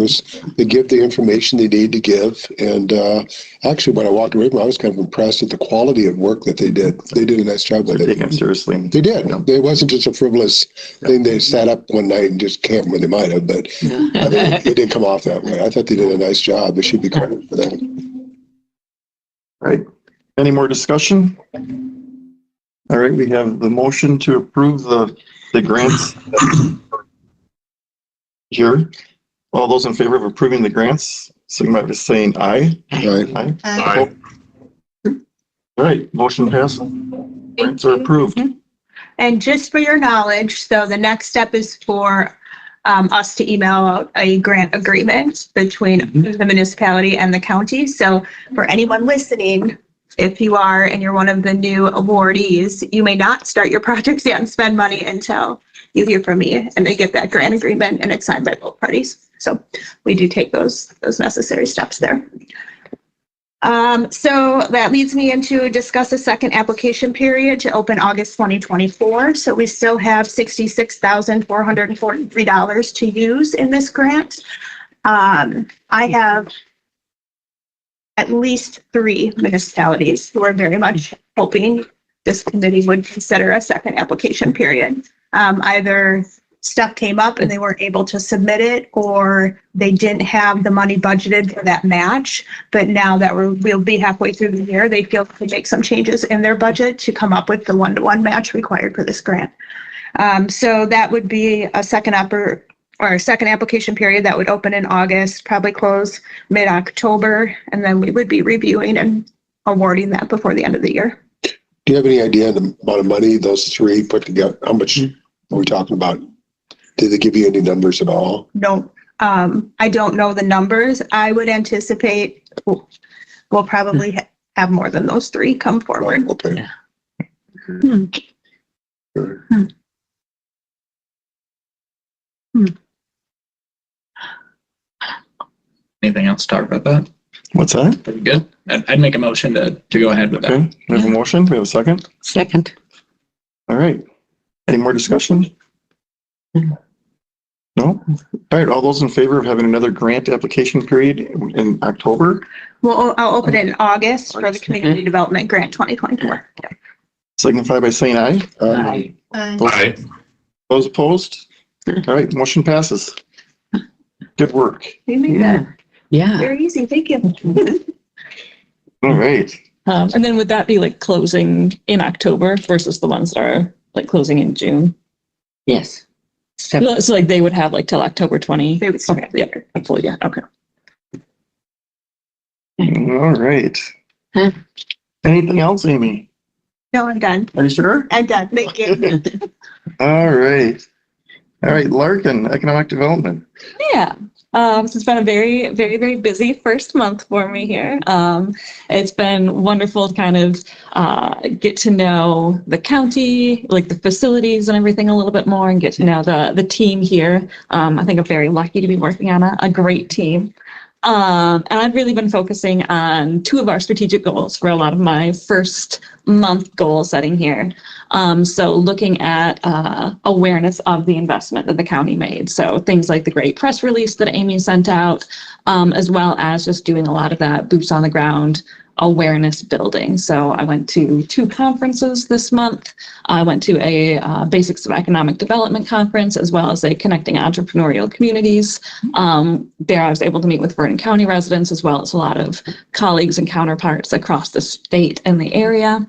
They give the information they need to give. And actually, when I walked away from it, I was kind of impressed at the quality of work that they did. They did a nice job with it.
Taking it seriously.
They did. It wasn't just a frivolous thing. They sat up one night and just camped when they might have, but it didn't come off that way. I thought they did a nice job. They should be credited for that.
Right. Any more discussion? All right, we have the motion to approve the grants here. All those in favor of approving the grants, signify by saying aye.
Aye.
Aye.
All right, motion passes. Grants are approved.
And just for your knowledge, so the next step is for us to email out a grant agreement between the municipality and the county. So for anyone listening, if you are and you're one of the new awardees, you may not start your projects yet and spend money until you hear from me and they get that grant agreement and it's signed by both parties. So we do take those necessary steps there. So that leads me into discuss a second application period to open August 2024. So we still have $66,443 to use in this grant. I have at least 3 municipalities who are very much hoping this committee would consider a second application period. Either stuff came up and they weren't able to submit it, or they didn't have the money budgeted for that match. But now that we'll be halfway through the year, they feel to make some changes in their budget to come up with the 1-to-1 match required for this grant. So that would be a second application period that would open in August, probably close mid-October, and then we would be reviewing and awarding that before the end of the year.
Do you have any idea the amount of money those 3 put together? How much are we talking about? Did they give you any numbers at all?
No, I don't know the numbers. I would anticipate we'll probably have more than those 3 come forward.
Oh, okay. Sure.
anything else to talk about that?
What's that?
Pretty good. I'd make a motion to go ahead with that.
Okay, we have a motion. We have a second.
Second.
All right. Any more discussion? No? All right, all those in favor of having another grant application period in October?
Well, I'll open it in August for the Community Development Grant 2024.
Signify by saying aye.
Aye.
Aye.
Those opposed? All right, motion passes. Good work.
You made that
Yeah.
very easy. Thank you.
All right.
And then would that be like closing in October versus the ones that are like closing in June?
Yes.
So like they would have like till October 20.
They would
Okay, yeah, hopefully, yeah, okay.
All right.
Huh.
Anything else, Amy?
No, I'm done.
Are you sure?
I'm done. Thank you.
All right. All right, Larkin, Economic Development.
Yeah. So it's been a very, very, very busy first month for me here. It's been wonderful to kind of get to know the county, like the facilities and everything a little bit more, and get to know the team here. I think I'm very lucky to be working on a great team. And I've really been focusing on two of our strategic goals for a lot of my first month goal setting here. So looking at awareness of the investment that the county made. So things like the great press release that Amy sent out, as well as just doing a lot of that boots on the ground awareness building. So I went to 2 conferences this month. I went to a Basics of Economic Development conference, as well as a Connecting Entrepreneurial Communities. There I was able to meet with Vernon County residents, as well as a lot of colleagues and counterparts across the state and the area.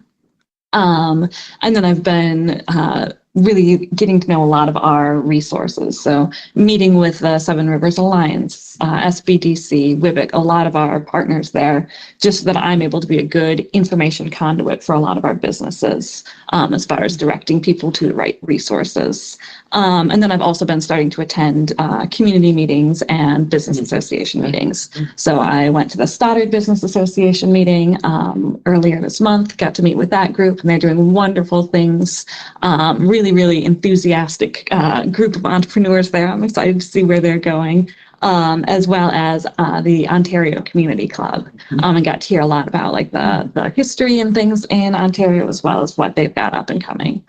And then I've been really getting to know a lot of our resources. So meeting with the Seven Rivers Alliance, SBDC, WIBIC, a lot of our partners there, just so that I'm able to be a good information conduit for a lot of our businesses, as far as directing people to the right resources. And then I've also been starting to attend community meetings and business association meetings. So I went to the Stoddard Business Association meeting earlier this month, got to meet with that group, and they're doing wonderful things. Really enthusiastic group of entrepreneurs there. I'm excited to see where they're going, as well as the Ontario Community Club, and got to hear a lot about like the history and things in Ontario, as well as what they've got up and coming.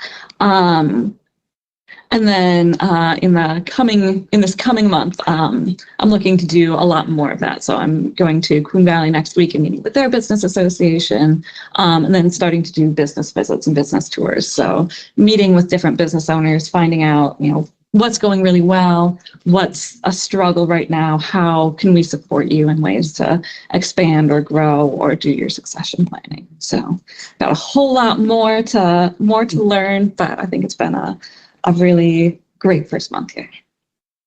And then in this coming month, I'm looking to do a lot more of that. So I'm going to Queen Valley next week and meeting with their business association, and then starting to do business visits and business tours. So meeting with different business owners, finding out, what's going really well, what's a struggle right now, how can we support you in ways to expand or grow or do your succession planning. So got a whole lot more to learn, but I think it's been a really great first month here.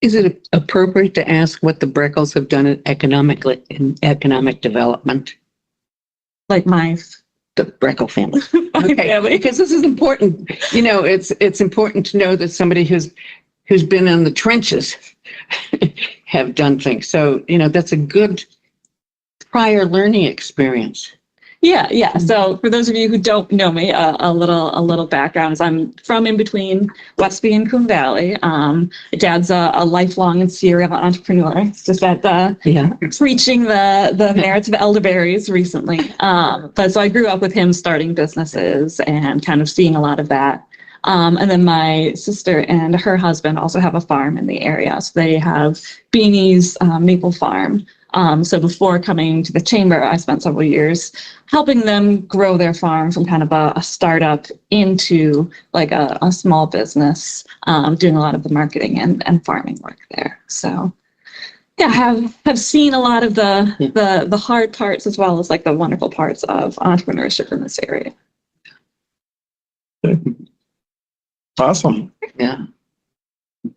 Is it appropriate to ask what the Breckles have done in economic development?
Like
the Breckle family.
Okay, family.
Because this is important. It's important to know that somebody who's been in the trenches have done things. So, that's a good prior learning experience.
Yeah. So for those of you who don't know me, a little background is I'm from in between Westby and Coon Valley. Dad's a lifelong and serial entrepreneur. It's just that preaching the merits of elderberries recently. But so I grew up with him starting businesses and kind of seeing a lot of that. And then my sister and her husband also have a farm in the area. So they have Beanie's Maple Farm. So before coming to the chamber, I spent several years helping them grow their farm from kind of a startup into like a small business, doing a lot of the marketing and farming work there. So yeah, have seen a lot of the hard parts as well as like the wonderful parts of entrepreneurship in this area.
Awesome.
Yeah.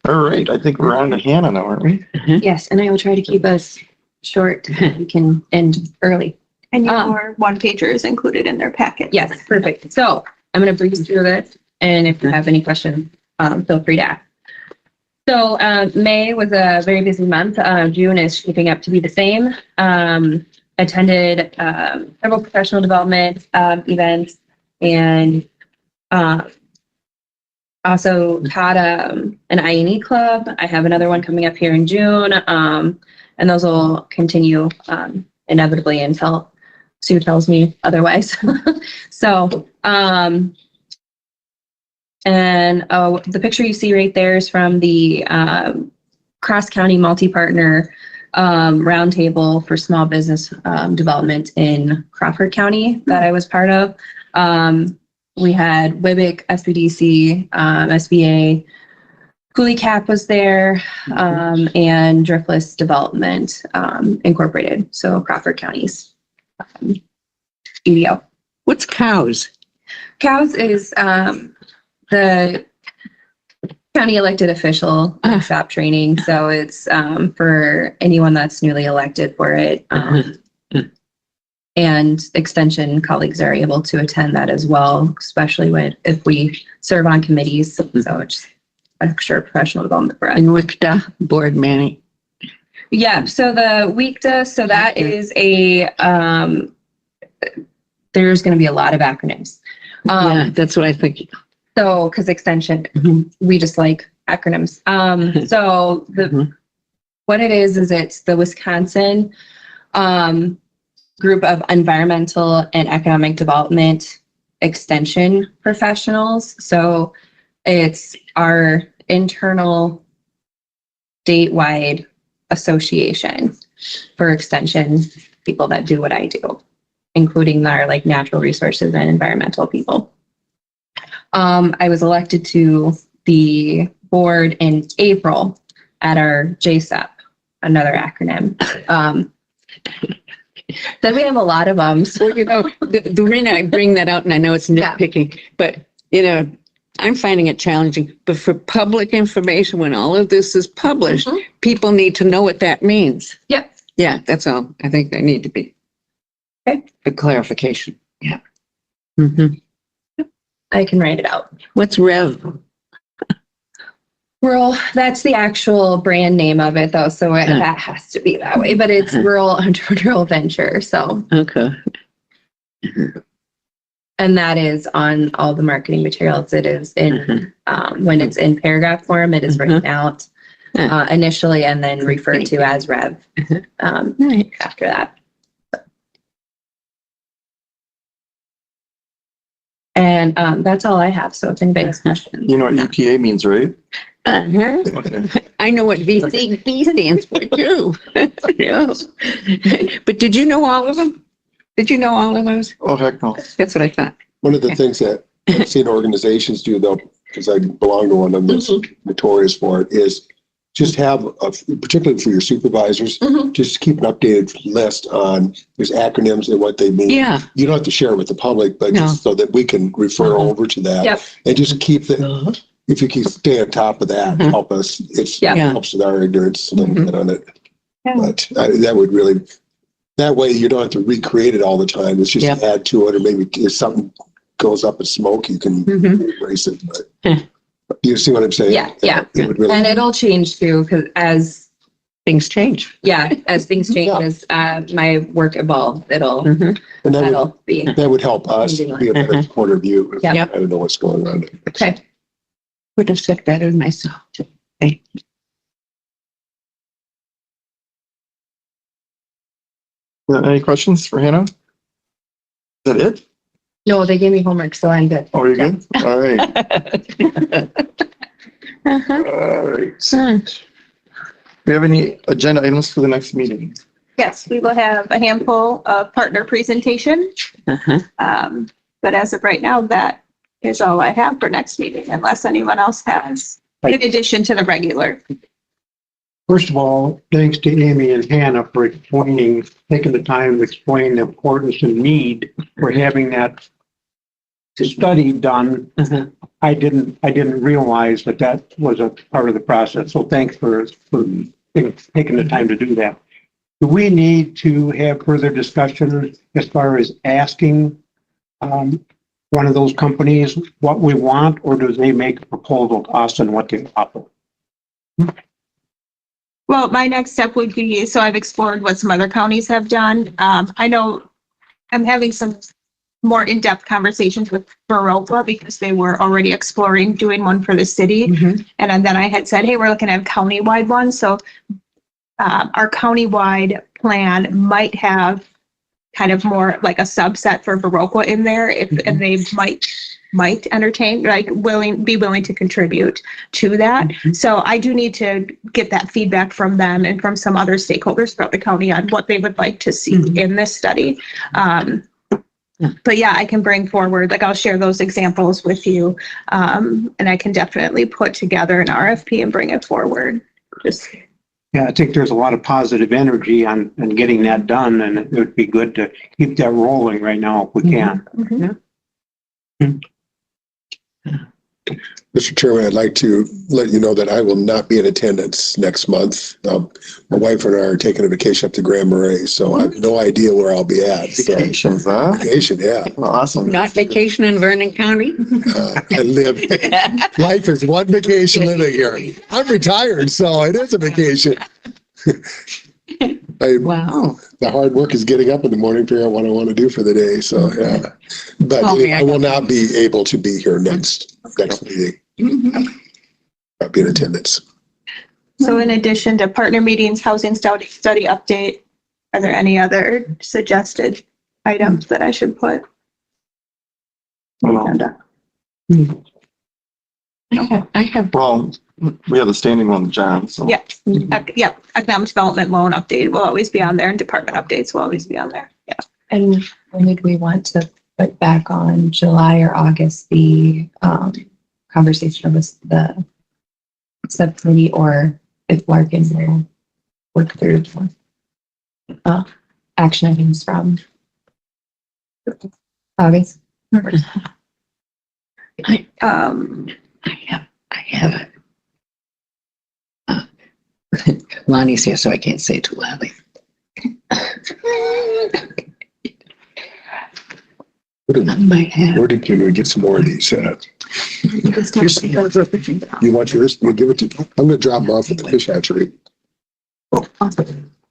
All right. I think we're on to Hannah now, aren't we?
Yes, and I will try to keep us short. We can end early.
And your one-pager is included in their packet.
Yes, perfect. So I'm going to breeze through this, and if you have any questions, feel free to ask. So May was a very busy month. June is shaping up to be the same. Attended several professional development events, and also had an I&E club. I have another one coming up here in June, and those will continue inevitably until Sue tells me otherwise. So, and the picture you see right there is from the cross-county multi-partner roundtable for small business development in Crawford County that I was part of. We had WIBIC, SBDC, SBA, Cooley Cap was there, and Driftless Development, Incorporated, so Crawford County's, EDO.
What's cows?
COWS is, the county elected official workshop training, so it's, for anyone that's newly elected for it. And extension colleagues are able to attend that as well, especially if we serve on committees, so it's extra professional development for us.
And WICTA board Manny.
Yeah, so the WICTA, so that is a, there's going to be a lot of acronyms.
Yeah, that's what I think.
So, because extension, we just like acronyms. So what it is it's the Wisconsin group of environmental and economic development extension professionals. So it's our internal statewide association for extension people that do what I do, including our like natural resources and environmental people. I was elected to the board in April at our JSEP, another acronym. Then we have a lot of
Well, you know, the reason I bring that out, and I know it's nitpicking, but you know, I'm finding it challenging. But for public information, when all of this is published, people need to know what that means.
Yep.
Yeah, that's all. I think there need to be.
Okay.
A clarification. Yeah.
I can write it out.
What's REV?
Rural, that's the actual brand name of it though, so that has to be that way, but it's Rural Entrepreneurial Venture, so.
Okay.
And that is on all the marketing materials. It is in, when it's in paragraph form, it is written out initially and then referred to as REV after that. And that's all I have, so if anybody has questions.
You know what EPA means, right?
I know what VCB stands for too. Yeah. But did you know all of them? Did you know all of those?
Oh, heck no.
That's what I thought.
One of the things that I've seen organizations do though, because I belong to one of them that's notorious for it, is just have, particularly for your supervisors, just keep an updated list on these acronyms and what they mean.
Yeah.
You don't have to share it with the public, but just so that we can refer over to that.
Yep.
And just keep the, if you can stay on top of that, help us. It helps with our ignorance a little bit on it. But that would really, that way you don't have to recreate it all the time. It's just add to it, or maybe if something goes up in smoke, you can erase it. But you see what I'm saying?
Yeah.
It would really,
And it'll change too, because as
things change.
as things change, as my work evolves, it'll
and
that'll be.
that would help us be a better point of view. If
Yeah.
I don't know what's going on.
Okay.
Would have said better than myself. Okay.
Any questions for Hannah? Is that it?
No, they gave me homework, so I'm good.
Oh, you're good? All right. All right. Do we have any agenda items for the next meeting?
Yes, we will have a handful of partner presentation. But as of right now, that is all I have for next meeting, unless anyone else has, in addition to the regular.
First of all, thanks to Amy and Hannah for taking the time to explain the importance and need for having that study done. I didn't realize that was a part of the process. So thanks for taking the time to do that. Do we need to have further discussion as far as asking one of those companies what we want, or do they make a proposal to us and what they offer?
Well, my next step would be, so I've explored what some other counties have done. I know I'm having some more in-depth conversations with Baroka because they were already exploring doing one for the city. And then I had said, hey, we're looking at a county-wide one. So our county-wide plan might have kind of more like a subset for Baroka in there, and they might entertain, like be willing to contribute to that. So I do need to get that feedback from them and from some other stakeholders throughout the county on what they would like to see in this study. But yeah, I can bring forward, like I'll share those examples with you. And I can definitely put together an RFP and bring it forward. Just
Yeah, I think there's a lot of positive energy on getting that done, and it would be good to keep that rolling right now if we can.
Mr. Chairman, I'd like to let you know that I will not be in attendance next month. My wife and I are taking a vacation up to Grand Marais, so I have no idea where I'll be at. So,
Vacations, huh?
vacation, yeah.
Awesome.
Not vacation in Vernon County?
I live, life is one vacation living here. I'm retired, so it is a vacation.
Wow.
The hard work is getting up in the morning, figure out what I want to do for the day, so, yeah. But I will not be able to be here next meeting. I'll be in attendance.
so in addition to partner meetings, housing study update, are there any other suggested items that I should put? on the agenda?
I have,
Well, we have a standing one, John, so.
Yep, yep, economic development loan update will always be on there and department updates will always be on there. Yeah.
And when would we want to put back on July or August the conversation with the subcommittee, or if Larkin will work through action items from August?
I have Lonnie's here, so I can't say it too loudly.
Where did you get some more of these? You want yours? You give it to, I'm gonna drop them off at the fish hatchery.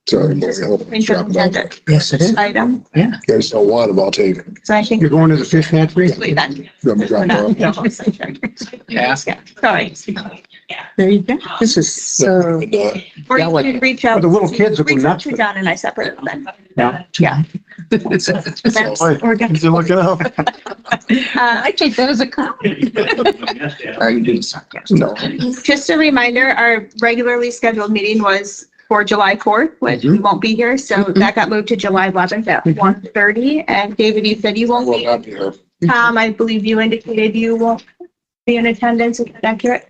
Sorry, Mary, I'll drop them off.
Yes, it is.
Item,
You guys don't want them, I'll take them.
so I think.
You're going to the fish hatchery?
Wait, then.
You want me to drop them off?
Ask.
Sorry.
There you go. This is so.
Or you can reach out.
But the little kids will go
reach out
nuts
to
with
John and I separate them.
Yeah.
Yeah. That's organic.
Did you look it up?
I take that as a compliment. Are you doing sarcasm?
No.
Just a reminder, our regularly scheduled meeting was for July 4th, which we won't be here. So that got moved to July 11th at 1:30. And David, you said you won't
Will
be.
not be here.
Tom, I believe you indicated you won't be in attendance. Is that accurate?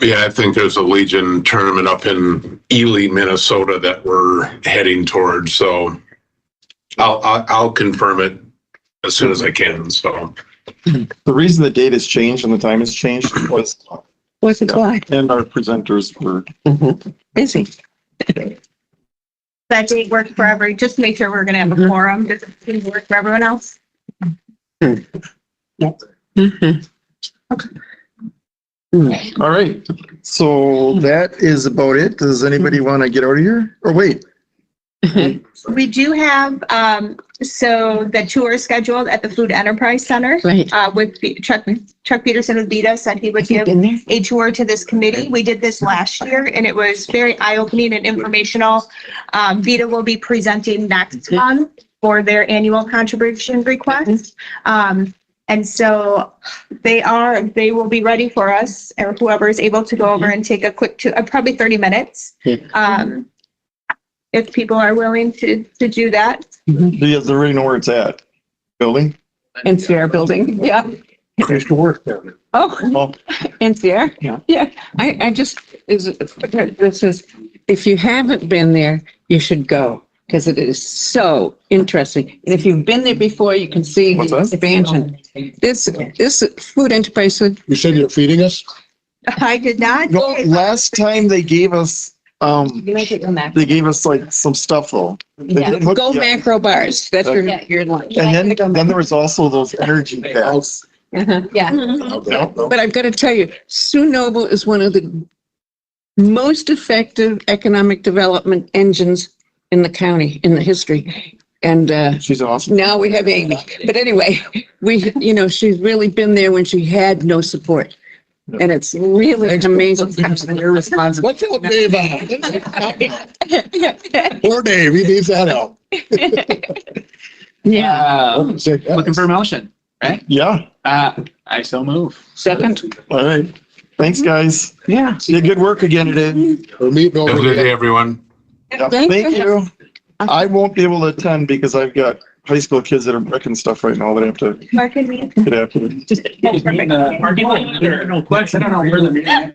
Yeah, I think there's a Legion tournament up in Ely, Minnesota that we're heading towards, so I'll confirm it as soon as I can, so.
The reason the date has changed and the time has changed was,
What's it like?
and our presenters were.
Busy.
That date work for just make sure we're gonna have a quorum. Does it work for everyone else?
All right, so that is about it. Does anybody want to get out of here? Or wait,
We do have, so the tour is scheduled at the Food Enterprise Center.
Right.
With Chuck Peterson with Vita said he would give
Been there?
a tour to this committee. We did this last year and it was very eye-opening and informational. Vita will be presenting next month for their annual contribution request. And so they will be ready for us, or whoever is able to go over and take a quick, probably 30 minutes. If people are willing to do that.
do you already know where it's at? Building?
NCR building, yeah.
I used to work there.
Oh,
Oh,
NCR?
Yeah.
Yeah, I just, this is, if you haven't been there, you should go, because it is so interesting. And if you've been there before, you can see
What's
the
that?
expansion. This Food Enterprise,
You said you're feeding us?
I did not.
no, last time they gave us,
You make it go back.
they gave us like some stuff though. They
Yeah.
didn't hook-
Go
yeah.
macro bars, that's
Yeah.
your lunch.
And then there was also those energy packs.
Uh-huh.
Yeah.
But I've got to tell you, Sue Noble is one of the most effective economic development engines in the county, in the history. And
She's awesome.
now we have Amy. But anyway, she's really been there when she had no support. And it's really amazing.
Your response.
Let's help Dave out. Poor Dave, he needs that help.
Yeah.
Looking for a motion, right?
Yeah,
I so move.
Second.
all right. Thanks, guys.
Yeah.
You did good work again today.
We're meeting
Have a
over
good day,
here.
everyone.
Yeah,
Thank
Thank
you.
you. I won't be able to attend because I've got high school kids that are wrecking stuff right now that have to
Mark and me.
get after it.
Just, in the parking lot, no question, I don't know where the meeting.